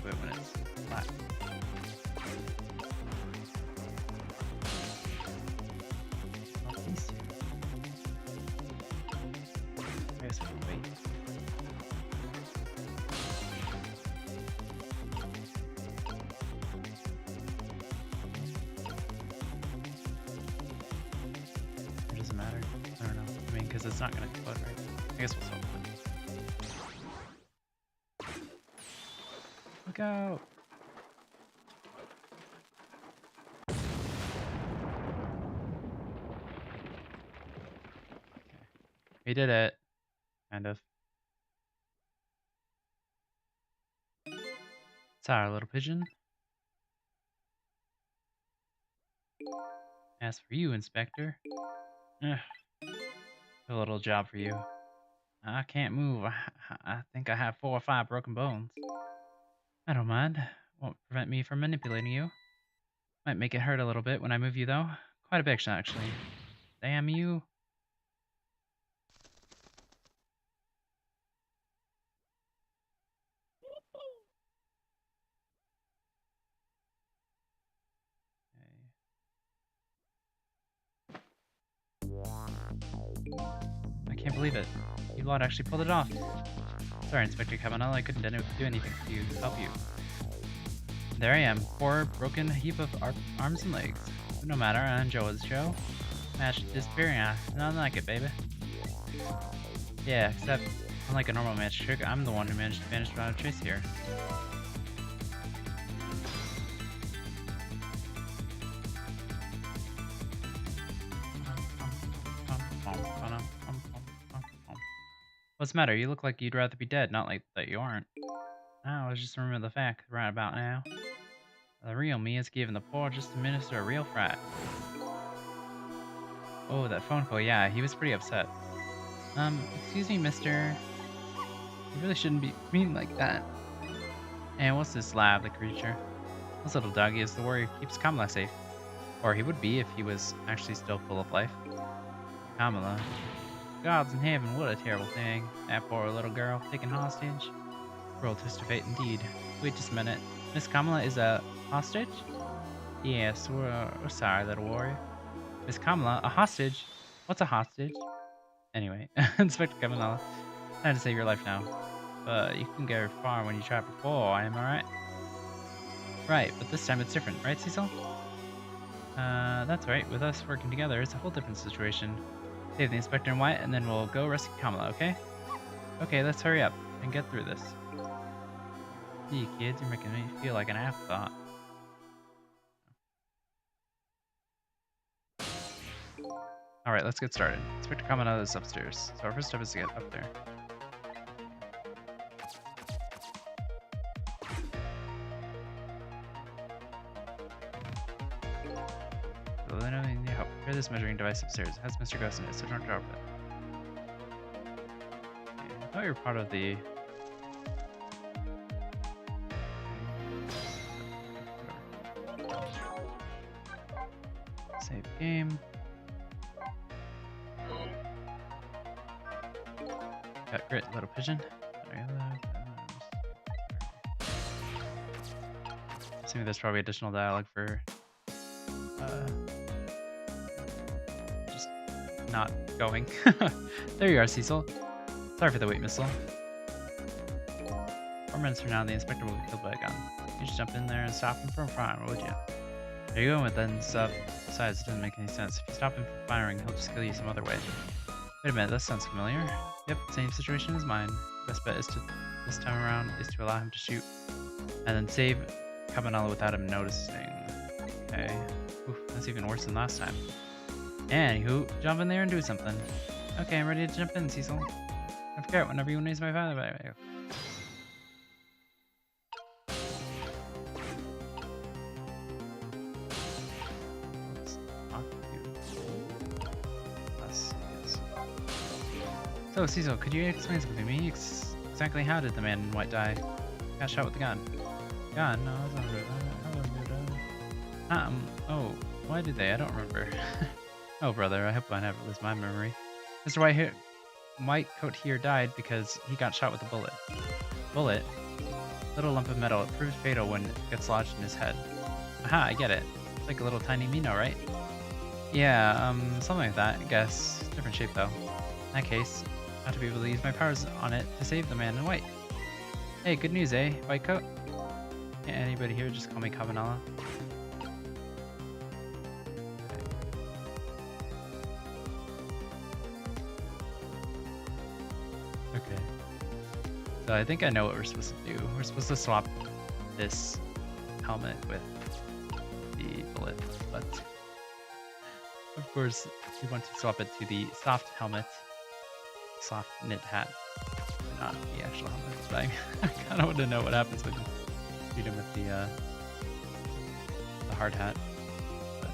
It when it's flat. Not these two. I guess we'll wait. It doesn't matter. I don't know. I mean, because it's not going to float, right? I guess we'll solve that. Look out! We did it. Kind of. Sorry, little pigeon. As for you, Inspector, ugh, a little job for you. I can't move. I think I have 4 or 5 broken bones. I don't mind. Won't prevent me from manipulating you. Might make it hurt a little bit when I move you, though. Quite a bit, actually. Damn you. I can't believe it. You lot actually pulled it off. Sorry, Inspector Cabanel, I couldn't do anything to help you. There I am, poor, broken heap of arms and legs. But no matter, I enjoy the show. Match disappearing, nothing like it, baby. Yeah, except, unlike a normal match trick, I'm the one who managed to vanish without a trace here. What's the matter? You look like you'd rather be dead, not like that you aren't. I was just remembering the fact, right about now. The real me is giving the poor just a minister a real fright. Oh, that phone call, yeah, he was pretty upset. Excuse me, mister. You really shouldn't be mean like that. And what's this lab, the creature? This little doggy is the warrior who keeps Kamala safe. Or he would be if he was actually still full of life. Kamala. Gods in heaven, what a terrible thing. That poor little girl, taken hostage. Cruel twist of fate indeed. Wait just a minute. Miss Kamala is a hostage? Yes, we're sorry, little warrior. Miss Kamala, a hostage? What's a hostage? Anyway, Inspector Kamala, time to save your life now. But you can go far when you tried before, am I right? Right, but this time it's different, right, Sissel? That's right. With us working together, it's a whole different situation. Save the Inspector in white, and then we'll go rescue Kamala, okay? Okay, let's hurry up and get through this. Gee, kids, you're making me feel like an afterthought. Alright, let's get started. Inspector Kamala is upstairs, so our first step is to get up there. Lynne, I need help. Prepare this measuring device upstairs. It has Mr. Ghost in it, so don't drop it. Okay, I thought you were part of the... Save game. Got grit, little pigeon. Assuming there's probably additional dialogue for just not going. There you are, Sissel. Sorry for the wait, Missile. 4 minutes from now, the Inspector will be killed by a gun. You just jump in there and stop him from firing, would you? There you go with that and stuff. Besides, it doesn't make any sense. If you stop him from firing, he'll just kill you some other way. Wait a minute, that sounds familiar. Yep, same situation as mine. Best bet is to this time around is to allow him to shoot and then save Cabanella without him noticing. Okay. Oof, that's even worse than last time. Anywho, jump in there and do something. Okay, I'm ready to jump in, Sissel. Don't forget, whenever you needs my father. So, Sissel, could you explain something to me? Exactly how did the man in white die? Got shot with the gun. Gun? No, that's not good. Oh, why did they? I don't remember. Oh, brother, I hope I never lose my memory. Mr. Whitecoat here died because he got shot with a bullet. Bullet? Little lump of metal. It proves fatal when it gets lodged in his head. Aha, I get it. It's like a little tiny Mino, right? Yeah, something like that, I guess. Different shape, though. In that case, I have to be able to use my powers on it to save the man in white. Hey, good news, eh, Whitecoat? Can't anybody here just call me Cabanella? Okay. So I think I know what we're supposed to do. We're supposed to swap this helmet with the bullet, but of course we want to swap it to the soft helmet, soft knit hat, not the actual helmet. But I kind of want to know what happens with shoot him with the hard hat. But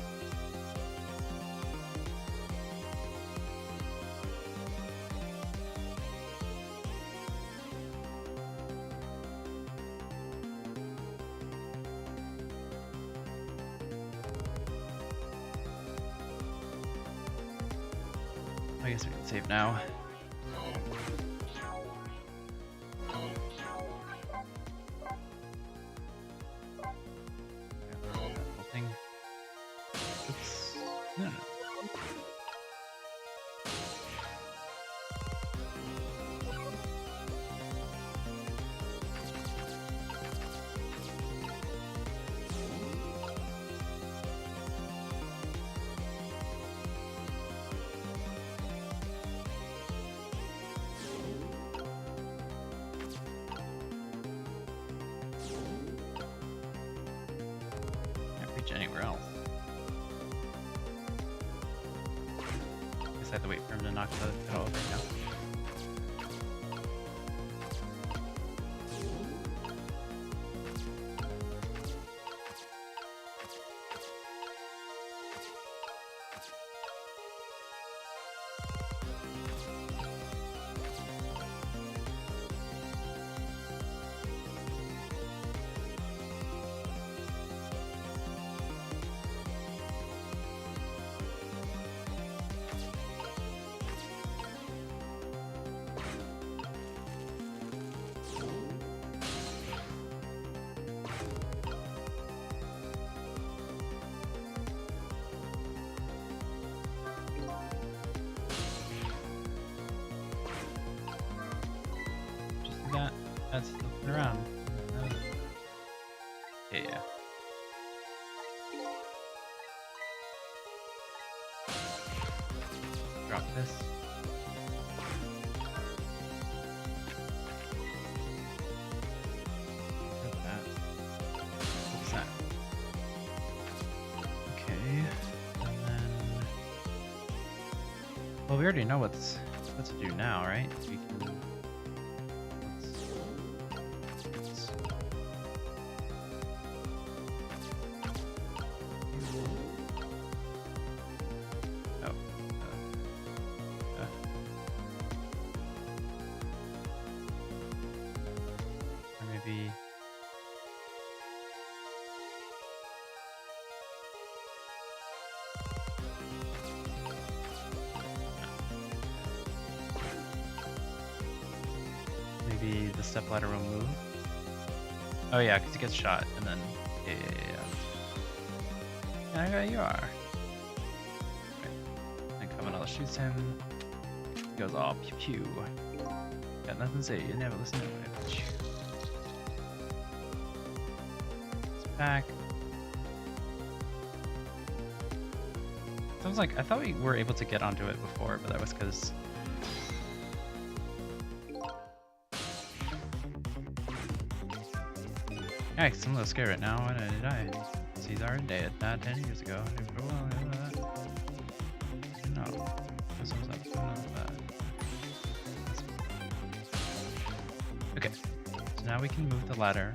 I guess we can save now. Anywhere else. Guess I have to wait for him to knock the pedal over now. That's flipping around. Yeah. Drop this. What's that? What's that? Okay. And then, well, we already know what to do now, right? So we can. Maybe the stepladder will move. Oh yeah, because he gets shot, and then yeah. There you are. Right. And Kavanagh shoots him. He goes all pew pew. Got nothing to say. You never listen to it. It's back. Sounds like I thought we were able to get onto it before, but that was because. Yeah, I'm a little scared right now. Why did I die? He's already dead. Not 10 years ago. No. This was up. Okay. So now we can move the ladder.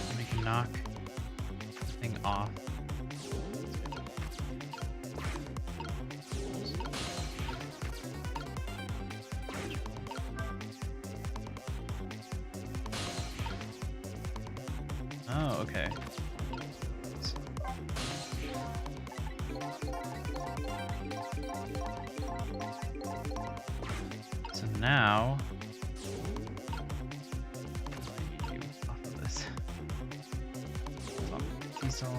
And we can knock the thing off. Oh, okay. So now, what do I need you off of this? Off of Sissel.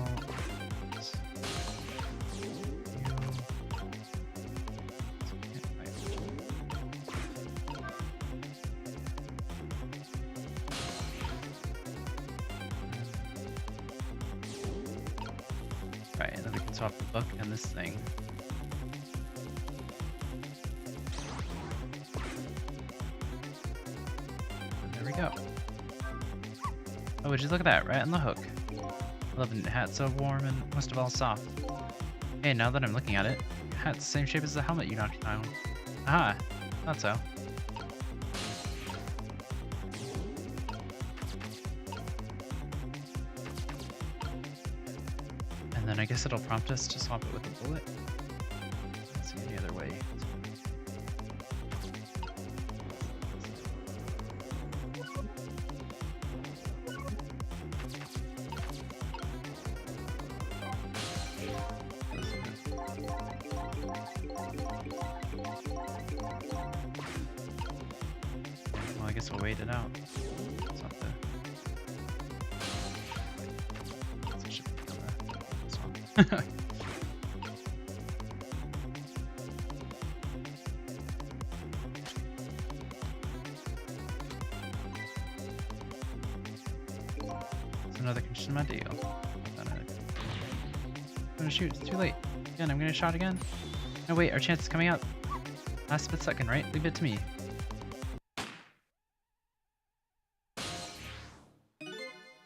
Right, and then we can swap the book and this thing. And there we go. Oh, would you look at that, right on the hook. I love a hat so warm and most of all soft. Hey, now that I'm looking at it, the hat's the same shape as the helmet you knocked down. Aha, thought so. And then I guess it'll prompt us to swap it with a bullet. I don't see any other way. Well, I guess we'll wait it out. Swap the... It should be on this one. It's another condition of my deal. I'm gonna shoot, it's too late. Again, I'm gonna shot again. No wait, our chance is coming up. Last split second, right? Leave it to me.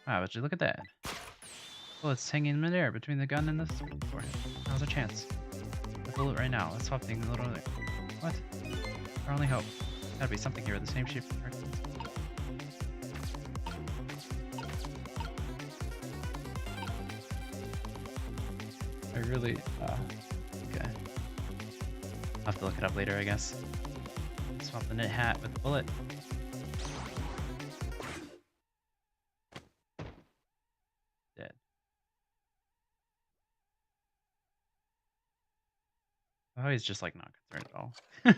Wow, would you look at that? Well, it's hanging in midair between the gun and the forehead. Now's our chance. The bullet right now. Let's swap things a little bit. What? Our only hope. Gotta be something here with the same shape. I really, okay. I'll have to look it up later, I guess. Swap the knit hat with the bullet. Dead. Oh, he's just like not concerned at all.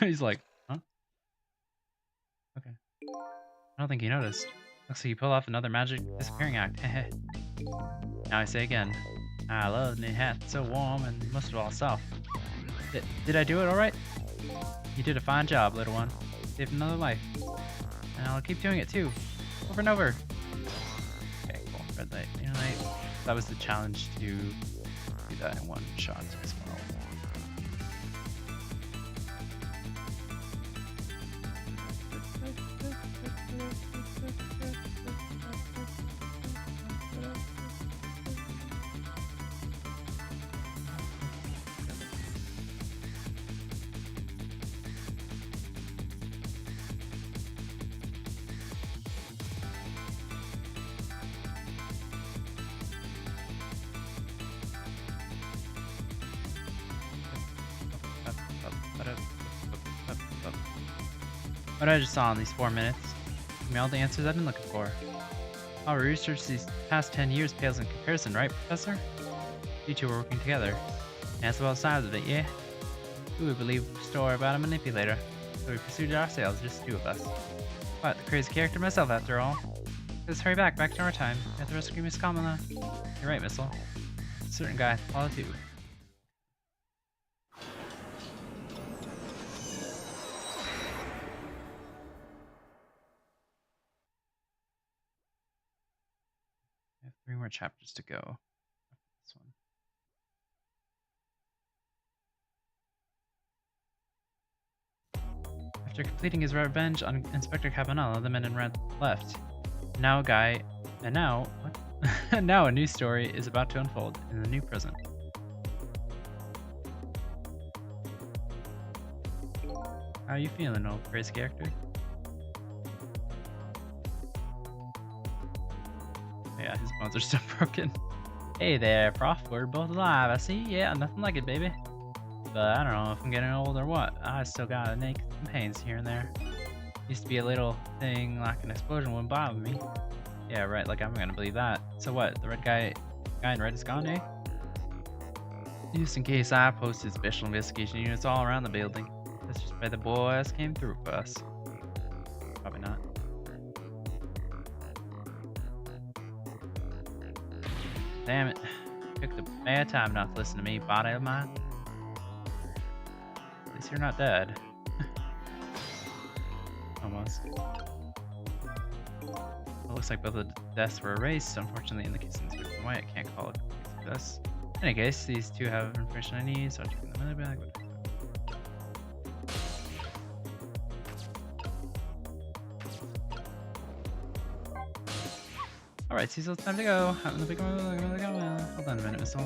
He's like, huh? Okay. I don't think he noticed. Looks like you pulled off another magic disappearing act. Now I say again, I love the knit hat. It's so warm and most of all soft. Did I do it all right? You did a fine job, little one. Saved another life. And I'll keep doing it too. Over and over. Okay, cool. Red light, green light. That was the challenge to do that in one shot as well. What I just saw in these 4 minutes gave me all the answers I've been looking for. Our research these past 10 years pales in comparison, right, Professor? You two were working together. And that's about the size of it, yeah? Who would believe a story about a manipulator? So we pursued it ourselves, just the two of us. Quite the crazy character myself, after all. Let's hurry back to our time. We have to rescue Miss Kamala. You're right, Missile. A certain guy, follow too. I have 3 more chapters to go. This one. After completing his revenge on Inspector Cabanella, the men in red left. Now now a new story is about to unfold in the new prison. How are you feeling, old crazy character? Yeah, his bones are still broken. Hey there, Prof. We're both alive, I see. Yeah, nothing like it, baby. But I don't know if I'm getting old or what. I still got aches and pains here and there. Used to be a little thing like an explosion wouldn't bother me. Yeah, right, like I'm gonna believe that. So what, the guy in red is gone, eh? Just in case I posted special investigation units all around the building. That's just why the boys came through for us. Probably not. Damn it. Picked a bad time not to listen to me, body of mine. At least you're not dead. Almost. It looks like both of the deaths were erased. Unfortunately, in the case of Inspector White, I can't call it a success. In any case, these two have information I need, so I'm taking them in the bag. Alright, Sissel, it's time to go. Out in the big one. Hold on a minute, Sissel.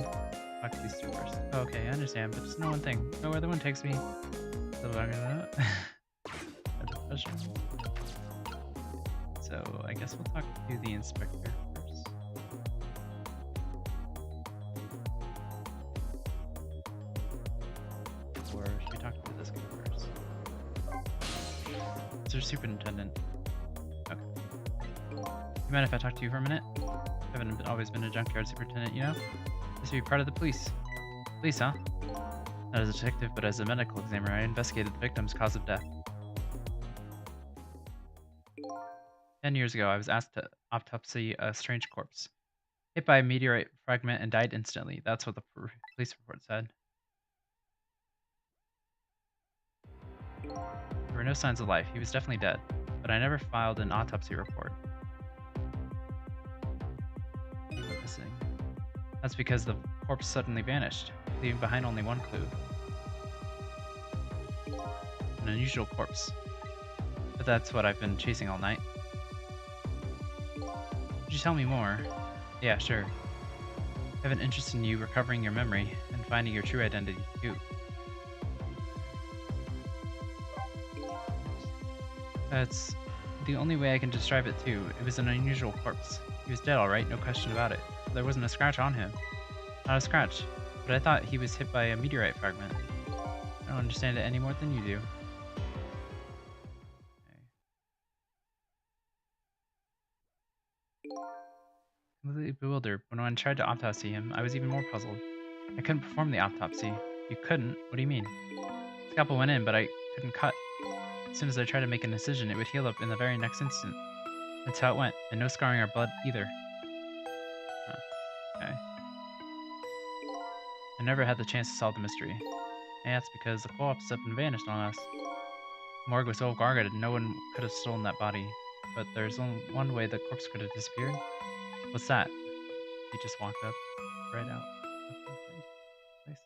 Talk to these two first. Oh, okay, I understand, but just know one thing. Go where the wind takes me. So I guess we'll talk to the inspector first. Or should we talk to this guy first? It's our superintendent. Okay. You mind if I talk to you for a minute? I haven't always been a junkyard superintendent, you know? Used to be part of the police. Police, huh? Not as a detective, but as a medical examiner, I investigated the victim's cause of death. 10 years ago, I was asked to autopsy a strange corpse. Hit by a meteorite fragment and died instantly. That's what the police report said. There were no signs of life. He was definitely dead, but I never filed an autopsy report. Missing. That's because the corpse suddenly vanished, leaving behind only one clue. An unusual corpse. But that's what I've been chasing all night. Could you tell me more? Yeah, sure. I have an interest in you recovering your memory and finding your true identity, too. That's the only way I can describe it, too. It was an unusual corpse. He was dead, alright, no question about it. There wasn't a scratch on him. Not a scratch, but I thought he was hit by a meteorite fragment. I don't understand it any more than you do. Completely bewildered, but when I tried to autopsy him, I was even more puzzled. I couldn't perform the autopsy. You couldn't? What do you mean? The scalpel went in, but I couldn't cut. As soon as I tried to make an incision, it would heal up in the very next instant. That's how it went, and no scarring or blood either. Huh. Okay. I never had the chance to solve the mystery. And that's because the corpse up and vanished on us. The morgue was so guarded, no one could have stolen that body. But there's only one way the corpse could have disappeared. What's that? He just walked up, right out. Nice.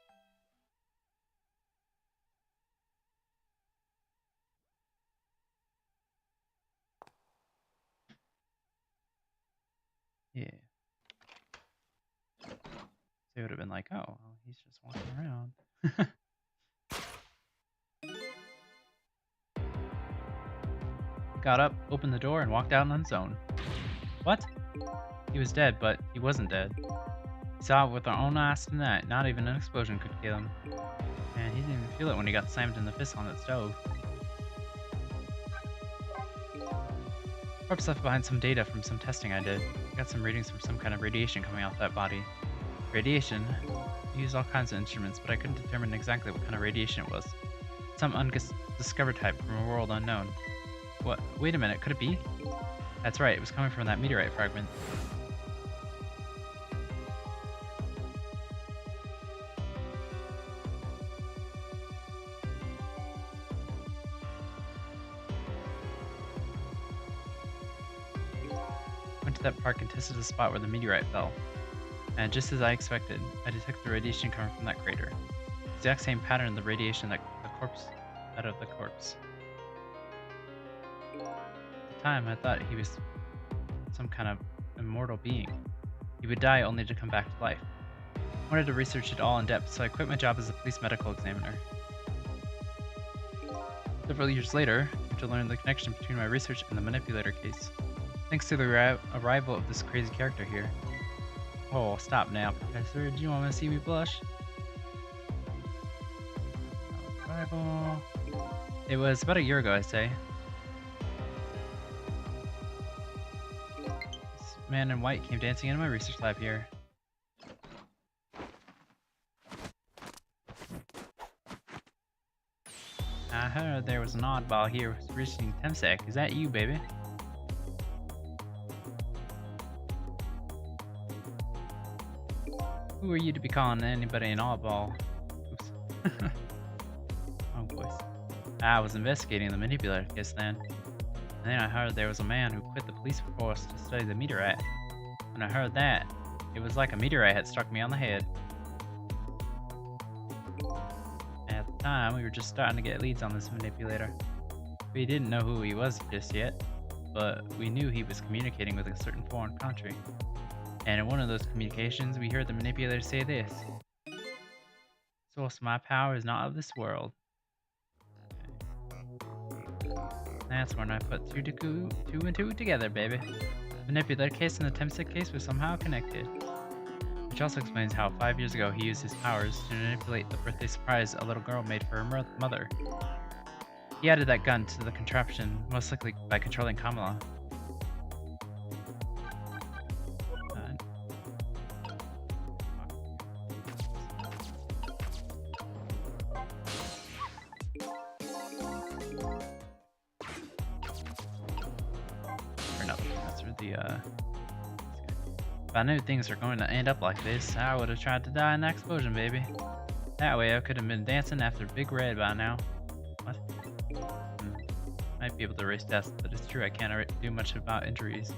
Yeah. So it would have been like, oh, well, he's just walking around. He got up, opened the door, and walked out on his own. What? He was dead, but he wasn't dead. He saw it with our own eyes tonight. Not even an explosion could kill him. And he didn't even feel it when he got slammed in the fist on that stove. Corpse left behind some data from some testing I did. I got some readings from some kind of radiation coming off that body. Radiation? I used all kinds of instruments, but I couldn't determine exactly what kind of radiation it was. Some undiscovered type from a world unknown. What? Wait a minute, could it be? That's right, it was coming from that meteorite fragment. Went to that park and tested the spot where the meteorite fell. And just as I expected, I detected the radiation coming from that crater. Exact same pattern of the radiation that out of the corpse. At the time, I thought he was some kind of immortal being. He would die only to come back to life. I wanted to research it all in depth, so I quit my job as a police medical examiner. Several years later, I came to learn the connection between my research and the manipulator case. Thanks to the arrival of this crazy character here. Oh, stop now, Professor. Do you want to see me blush? Arrival. It was about a year ago, I say. This man in white came dancing into my research lab here. I heard there was an oddball here researching Temsec. Is that you, baby? Who are you to be calling anybody an oddball? Oops. Wrong voice. I was investigating the manipulator case then. And then I heard there was a man who quit the police force to study the meteorite. When I heard that, it was like a meteorite had struck me on the head. At the time, we were just starting to get leads on this manipulator. We didn't know who he was just yet, but we knew he was communicating with a certain foreign country. And in one of those communications, we heard the manipulator say this. Source of my power is not of this world. That's when I put two and two together, baby. Manipulator case and the Temsec case were somehow connected. Which also explains how 5 years ago he used his powers to manipulate the birthday surprise a little girl made for her mother. He added that gun to the contraption, most likely by controlling Kamala. If I knew things were going to end up like this, I would have tried to die in that explosion, baby. That way I could have been dancing after Big Red by now. What? Might be able to erase deaths, but it's true I can't do much about injuries.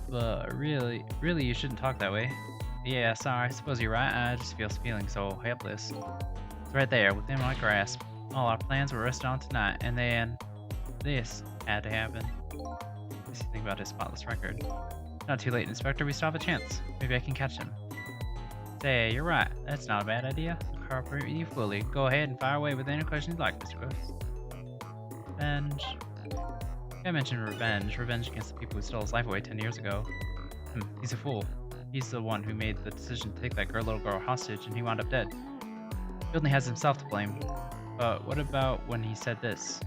But really you shouldn't talk that way. Yeah, sorry, I suppose you're right, I just feeling so helpless. It's right there, within my grasp. All our plans were rested on tonight, and then this had to happen. Just think about his spotless record. Not too late, Inspector, we still have a chance. Maybe I can catch him. Say, you're right, that's not a bad idea. I'll cooperate with you fully. Go ahead and fire away with any questions you'd like, Mr. Ghost. Revenge. I mentioned revenge. Revenge against the people who stole his life away 10 years ago. He's a fool. He's the one who made the decision to take that little girl hostage, and he wound up dead. He only has himself to blame. But what about when he said this?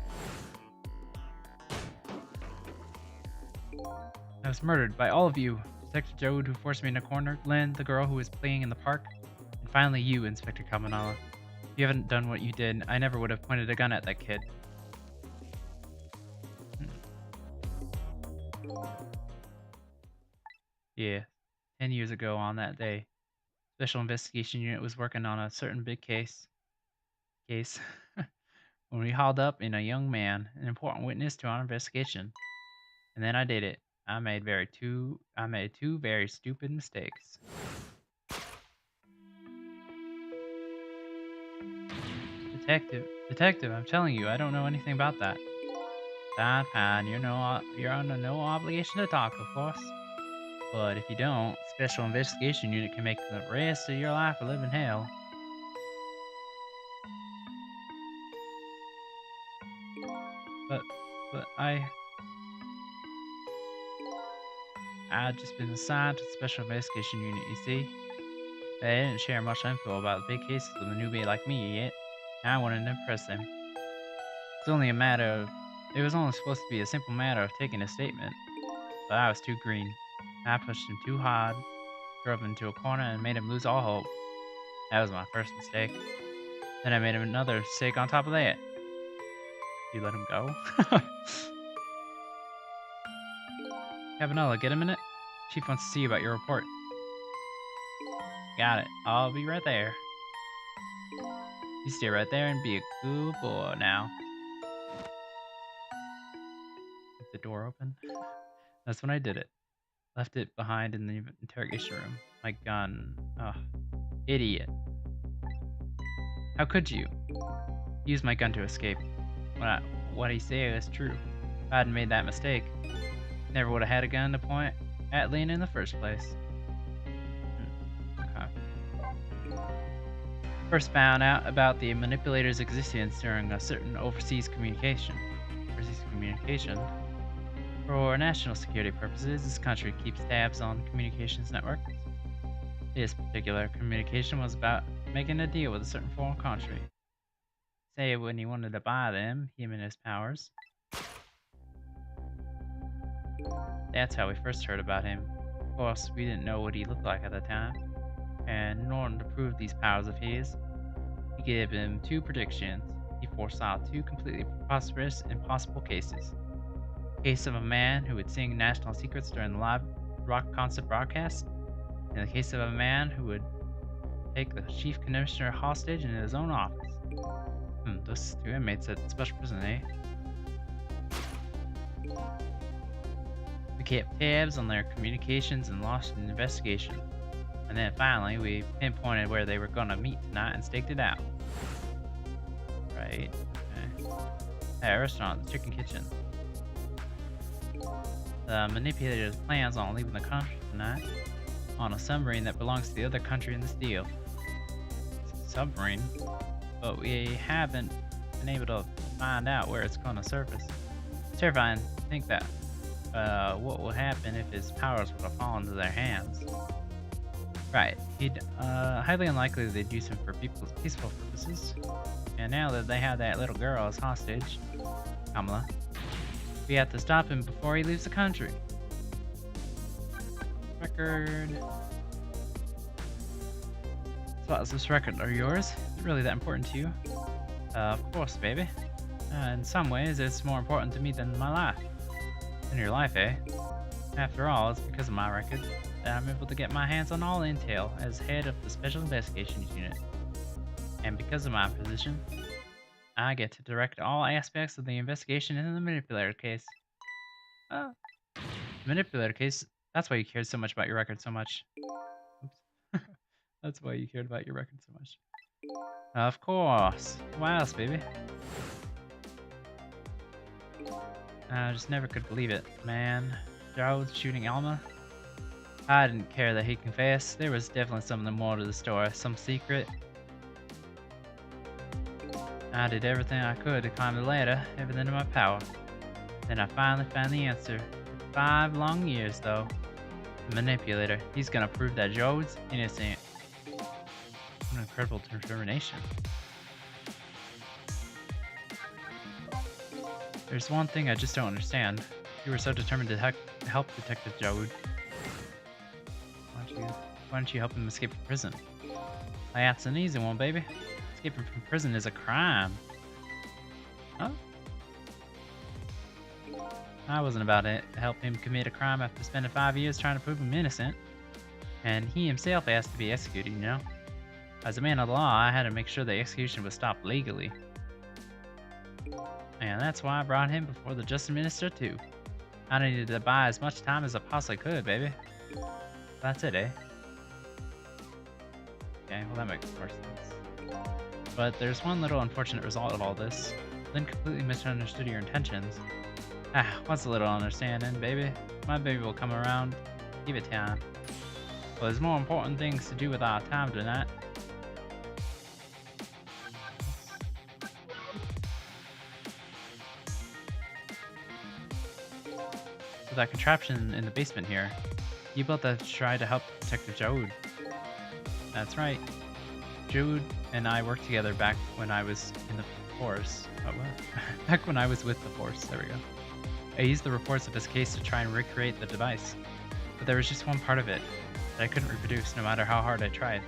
I was murdered by all of you. Detective Jowd, who forced me in a corner, Lynne, the girl who was playing in the park, and finally you, Inspector Kamanala. If you haven't done what you did, I never would have pointed a gun at that kid. Yeah, 10 years ago on that day, Special Investigation Unit was working on a certain big case. When we hauled up in a young man, an important witness to our investigation. And then I did it. I made two very stupid mistakes. Detective, I'm telling you, I don't know anything about that. Fine, you're under no obligation to talk, of course. But if you don't, Special Investigation Unit can make the rest of your life a living hell. But I'd just been assigned to the Special Investigation Unit, you see. They didn't share much info about big cases with a newbie like me yet, and I wanted to impress them. It was only supposed to be a simple matter of taking a statement, but I was too green. I pushed him too hard, drove him into a corner, and made him lose all hope. That was my first mistake. Then I made him another mistake on top of that. You let him go? Cabanella, get a minute? Chief wants to see you about your report. Got it. I'll be right there. You stay right there and be a good boy now. Keep the door open. That's when I did it. Left it behind in the interrogation room. My gun. Ugh. Idiot. How could you? Use my gun to escape. What he said is true. If I hadn't made that mistake, never would have had a gun to point at Lynne in the first place. Okay. First found out about the manipulator's existence during a certain overseas communication. For national security purposes, this country keeps tabs on communications networks. This particular communication was about making a deal with a certain foreign country. Say when he wanted to buy them, him and his powers. That's how we first heard about him. Of course, we didn't know what he looked like at the time. And in order to prove these powers of his, he gave him two predictions. He foresaw two completely preposterous, impossible cases. The case of a man who would sing national secrets during the live rock concert broadcast, and the case of a man who would take the chief commissioner hostage in his own office. Those two inmates at special prison, eh? We kept tabs on their communications and launched an investigation. And then finally, we pinpointed where they were gonna meet tonight and staked it out. Right, okay. At a restaurant, the Chicken Kitchen. The manipulator's plans on leaving the country tonight. on a submarine that belongs to the other country in this deal. Submarine? But we haven't been able to find out where it's gonna surface. It's terrifying to think that what will happen if his powers were to fall into their hands. Right, he'd highly unlikely they'd use him for peaceful purposes. And now that they have that little girl as hostage, Kamala, we have to stop him before he leaves the country. Record. So what's this record? Are yours? Is it really that important to you? Of course, baby. In some ways, it's more important to me than my life. In your life, eh? After all, it's because of my record that I'm able to get my hands on all intel as head of the Special Investigations Unit. And because of my position, I get to direct all aspects of the investigation in the manipulator case. Oh, manipulator case? That's why you cared so much about your record so much. Oops. That's why you cared about your record so much. Of course. Why else, baby? I just never could believe it, man. Jowd shooting Alma? I didn't care that he confessed. There was definitely something more to the story, some secret. I did everything I could to climb the ladder, everything in my power. Then I finally found the answer. 5 long years, though. The manipulator, he's gonna prove that Jowd's innocent. What an incredible determination. There's one thing I just don't understand. You were so determined to help Detective Jowd. Why don't you help him escape from prison? That's an easy one, baby. Escaping from prison is a crime. Huh? I wasn't about to help him commit a crime after spending 5 years trying to prove him innocent. And he himself asked to be executed, you know? As a man of the law, I had to make sure the execution was stopped legally. And that's why I brought him before the Justice Minister, too. I needed to buy as much time as I possibly could, baby. That's it, eh? Okay, well that makes more sense. But there's one little unfortunate result of all this. Lynne completely misunderstood your intentions. What's a little understanding, baby? My baby will come around. Give it time. Well, there's more important things to do with our time tonight. So that contraption in the basement here, you built that to try to help Detective Jowd. That's right. Jowd and I worked together back when I was in the force. Oh, what? Back when I was with the force. There we go. I used the reports of his case to try and recreate the device. But there was just one part of it that I couldn't reproduce no matter how hard I tried.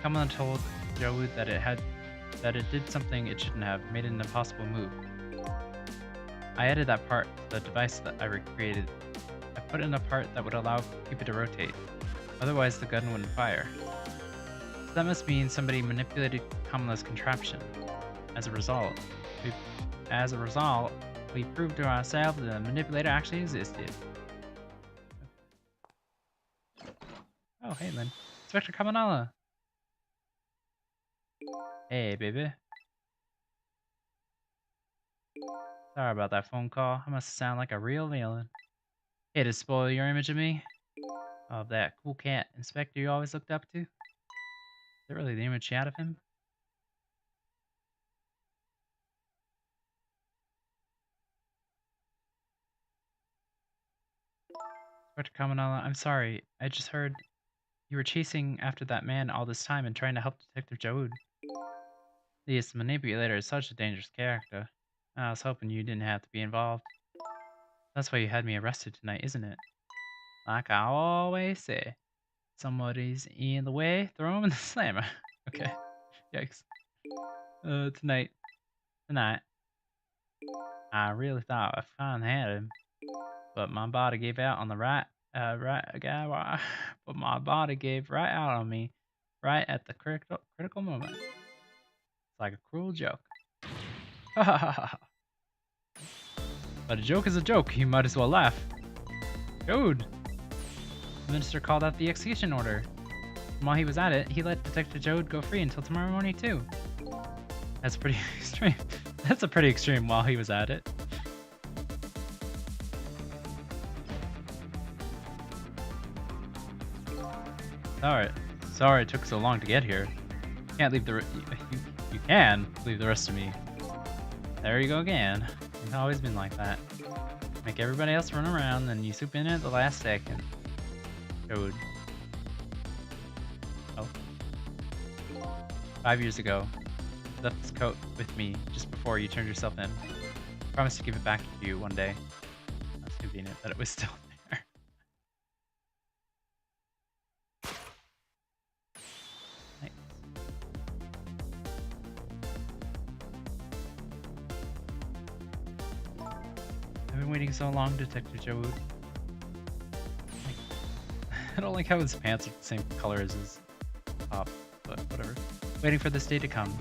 Someone told Jowd that it did something it shouldn't have, made an impossible move. I added that part to the device that I recreated. I put in a part that would allow Cupid to rotate. Otherwise the gun wouldn't fire. So that must mean somebody manipulated Kamala's contraption. As a result, we proved to ourselves that the manipulator actually existed. Oh, hey, Lynne. Inspector Kamanala. Hey, baby. Sorry about that phone call. I must sound like a real villain. Hey, to spoil your image of me? Of that cool cat inspector you always looked up to? Is that really the image you had of him? Dr. Kamanala, I'm sorry. I just heard you were chasing after that man all this time and trying to help Detective Jowd. This manipulator is such a dangerous character. I was hoping you didn't have to be involved. That's why you had me arrested tonight, isn't it? Like I always say, somebody's in the way, throw him in the slammer. Okay. Yikes. Tonight, I really thought I finally had him, but my body gave out on the but my body gave right out on me, right at the critical moment. It's like a cruel joke. Ha ha ha ha. But a joke is a joke. You might as well laugh. Jowd. The minister called out the execution order. And while he was at it, he let Detective Jowd go free until tomorrow morning too. That's pretty extreme. That's a pretty extreme while he was at it. Sorry. Sorry it took so long to get here. Can't leave the you can leave the rest to me. There you go again. It's always been like that. Make everybody else run around, then you swoop in at the last second. Jowd. Oh. 5 years ago, you left this coat with me just before you turned yourself in. Promised to give it back to you one day. That's convenient that it was still there. Nice. I've been waiting so long, Detective Jowd. I don't like how his pants are the same color as his top, but whatever. Waiting for this day to come.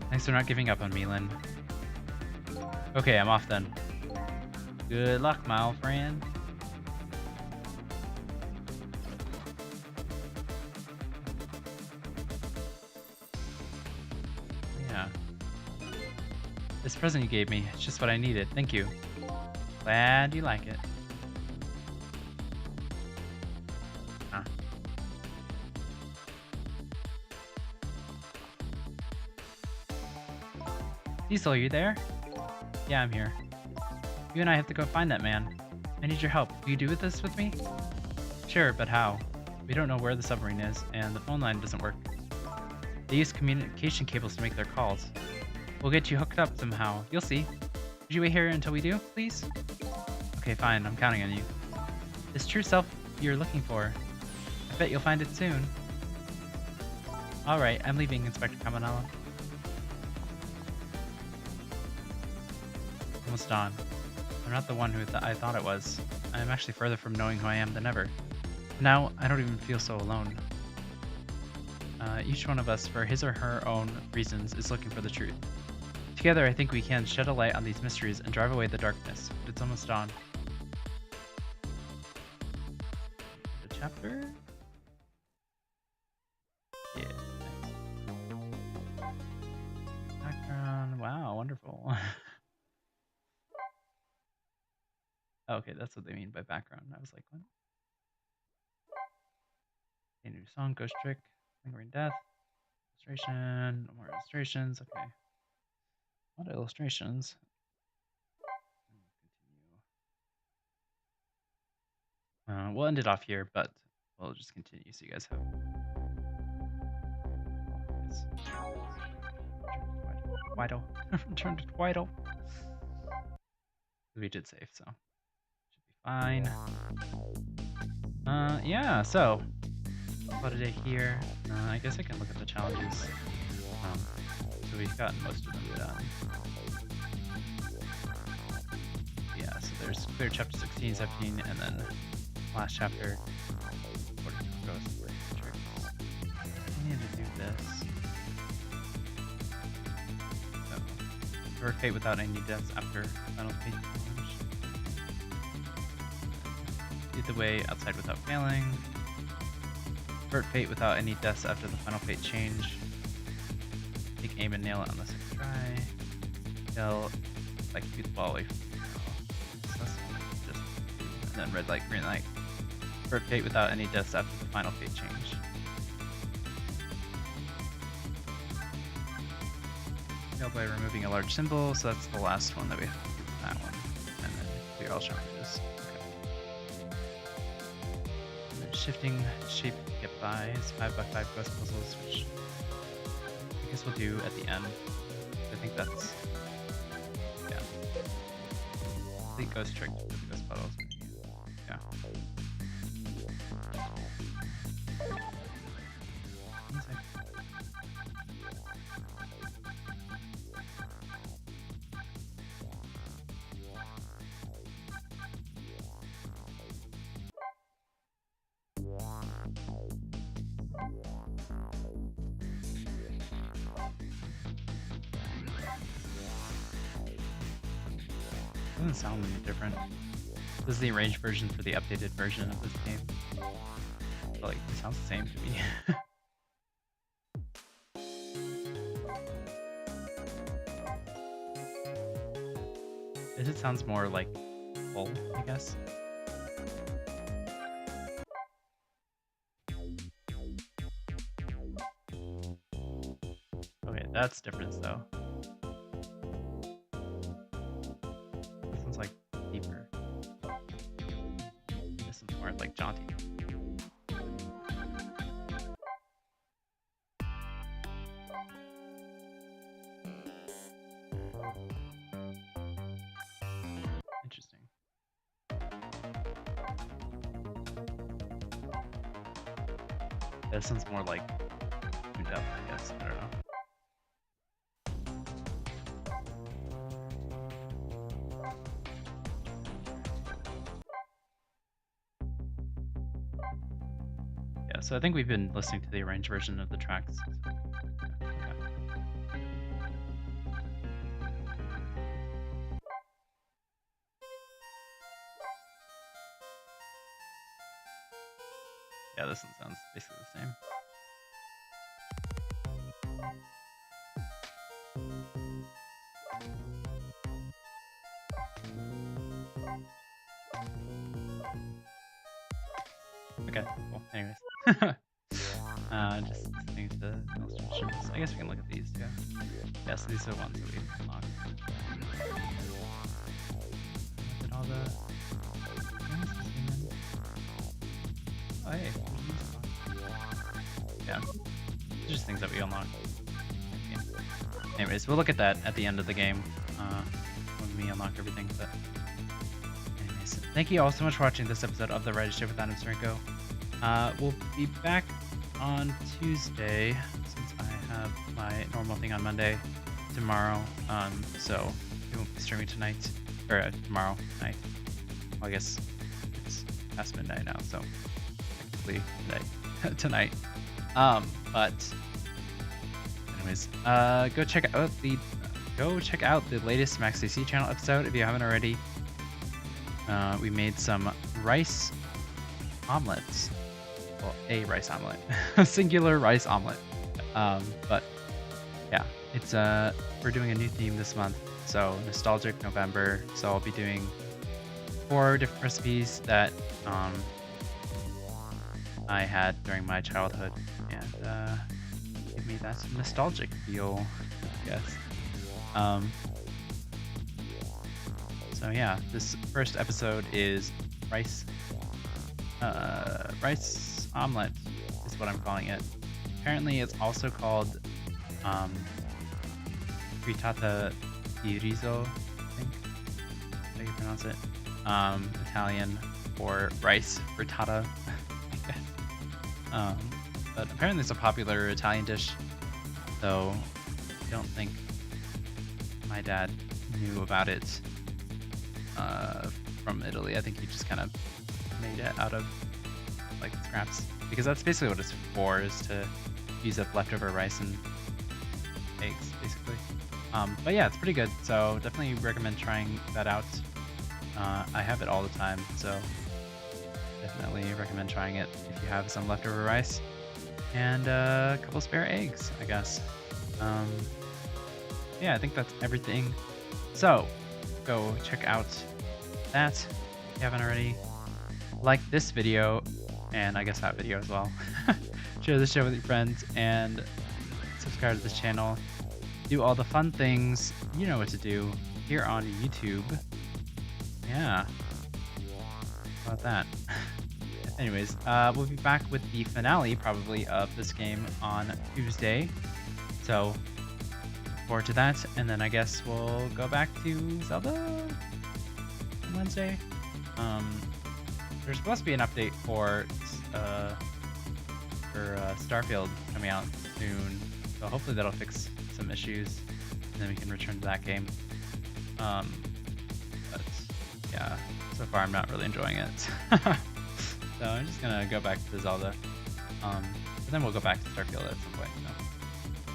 Thanks for not giving up on me, Lynne. Okay, I'm off then. Good luck, my old friend. Yeah. This present you gave me, it's just what I needed. Thank you. Glad you like it. Huh. Sissel, are you there? Yeah, I'm here. You and I have to go find that man. I need your help. Will you do this with me? Sure, but how? We don't know where the submarine is, and the phone line doesn't work. They use communication cables to make their calls. We'll get you hooked up somehow. You'll see. Would you wait here until we do, please? Okay, fine. I'm counting on you. This true self you're looking for. I bet you'll find it soon. Alright, I'm leaving, Inspector Cabanella. Almost dawn. I'm not the one who I thought it was. I'm actually further from knowing who I am than ever. Now, I don't even feel so alone. Each one of us, for his or her own reasons, is looking for the truth. Together, I think we can shed a light on these mysteries and drive away the darkness. It's almost dawn. The chapter? Yeah. Nice. Background. Wow, wonderful. Okay, that's what they mean by background. I was like, what? A new song, Ghost Trick, Lingering Death, illustration, no more illustrations. Okay. What illustrations? Continue. We'll end it off here, but we'll just continue so you guys have. Wido. Return to Wido. We did save, so should be fine. Yeah, so about a day here. I guess I can look at the challenges. So we've gotten most of them done. Yeah, so there's clear chapter 16, 17, and then last chapter. I need to do this. Avert fate without any deaths after final fate challenge. Lead the way outside without failing. Avert fate without any deaths after the final fate change. Take aim and nail it on the second try. Kill, like, shoot the ball away from you. Just, and then red light, green light. Avert fate without any deaths after the final fate change. Fail by removing a large symbol, so that's the last one that we have to do with that one. And then clear all challenges. Okay. Shifting shape to get by is 5x5 ghost puzzles, which I guess we'll do at the end. I think that's, yeah. Complete ghost trick with the ghost puzzles. Yeah. Doesn't sound any different. This is the arranged version for the updated version of this game. But, like, it sounds the same to me. It sounds more like full, I guess. That's different though. This one's like deeper. This one's more like jaunty. Interesting. This one's more like tuned up, I guess. I don't know. Yeah, so I think we've been listening to the arranged version of the tracks. Yeah, this one sounds basically the same. Okay, cool. Anyways. Just listening to the illustrations. I guess we can look at these too. Yeah, so these are the ones that we unlocked. Look at all the... Oh, hey. Yeah. Just things that we unlock. Yeah. Anyways, we'll look at that at the end of the game when we unlock everything. But anyways, thank you all so much for watching this episode of The Writer's Show with Adam Srinko. We'll be back on Tuesday since I have my normal thing on Monday tomorrow. So we won't be streaming tonight or tomorrow night. Well, I guess it's past midnight now, so technically tonight. But anyways, go check out the latest Max DC channel episode if you haven't already. We made some rice omelets. Well, a rice omelet, singular rice omelet. But yeah, it's we're doing a new theme this month, so nostalgic November. So I'll be doing 4 different recipes that I had during my childhood, and give me that nostalgic feel, I guess. So yeah, this first episode is rice omelet is what I'm calling it. Apparently it's also called frittata di riso, I think that's how you pronounce it. Italian for rice frittata, I guess. But apparently it's a popular Italian dish, though I don't think my dad knew about it from Italy. I think he just kind of made it out of like scraps, because that's basically what it's for, is to use up leftover rice and eggs, basically. But yeah, it's pretty good, so definitely recommend trying that out. I have it all the time, so definitely recommend trying it if you have some leftover rice and a couple spare eggs, I guess. Yeah, I think that's everything. So go check out that if you haven't already. Like this video, and I guess that video as well. Share the show with your friends, and subscribe to this channel. Do all the fun things you know what to do here on YouTube. Yeah. How about that? Anyways, we'll be back with the finale probably of this game on Tuesday. So look forward to that, and then I guess we'll go back to Zelda on Wednesday. There's supposed to be an update for Starfield coming out soon, so hopefully that'll fix some issues, and then we can return to that game. But yeah, so far I'm not really enjoying it. So I'm just gonna go back to Zelda, but then we'll go back to Starfield at some point. So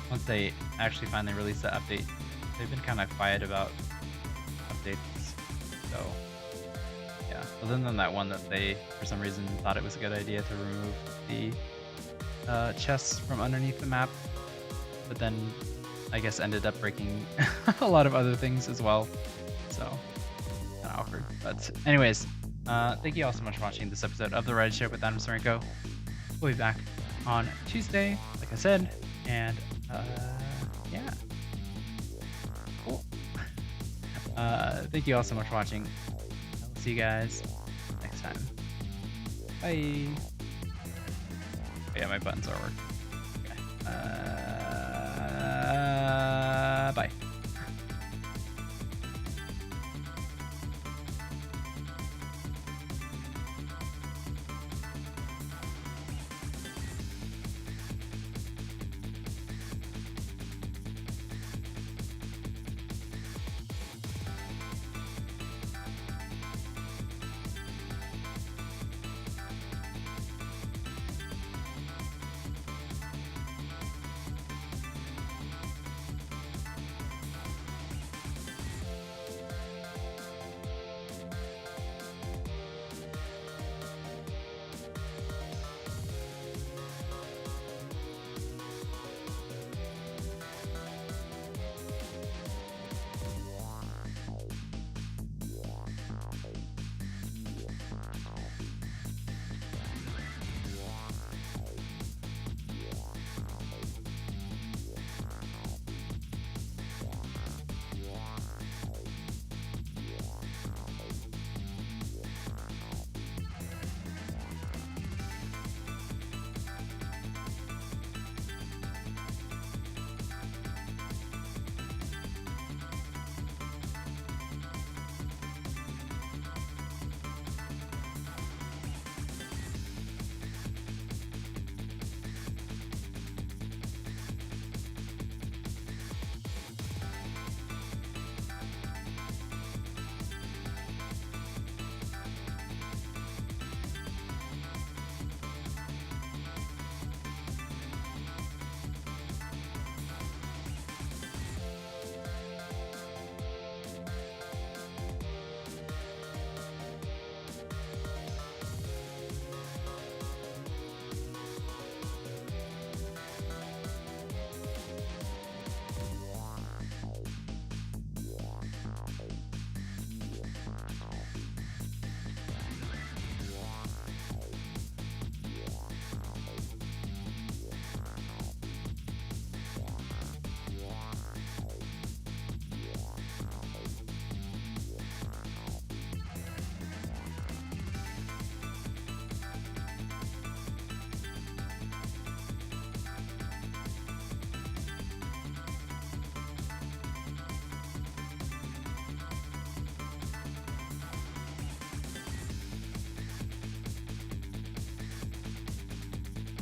once they actually finally release the update, they've been kind of quiet about updates. So yeah, other than that one that they, for some reason, thought it was a good idea to remove the chests from underneath the map, but then I guess ended up breaking a lot of other things as well. So kind of awkward. But anyways, thank you all so much for watching this episode of The Writer's Show with Adam Srinko. We'll be back on Tuesday, like I said, and Yeah. Cool. Thank you all so much for watching. I will see you guys next time. Bye. Yeah, my buttons are working. Okay.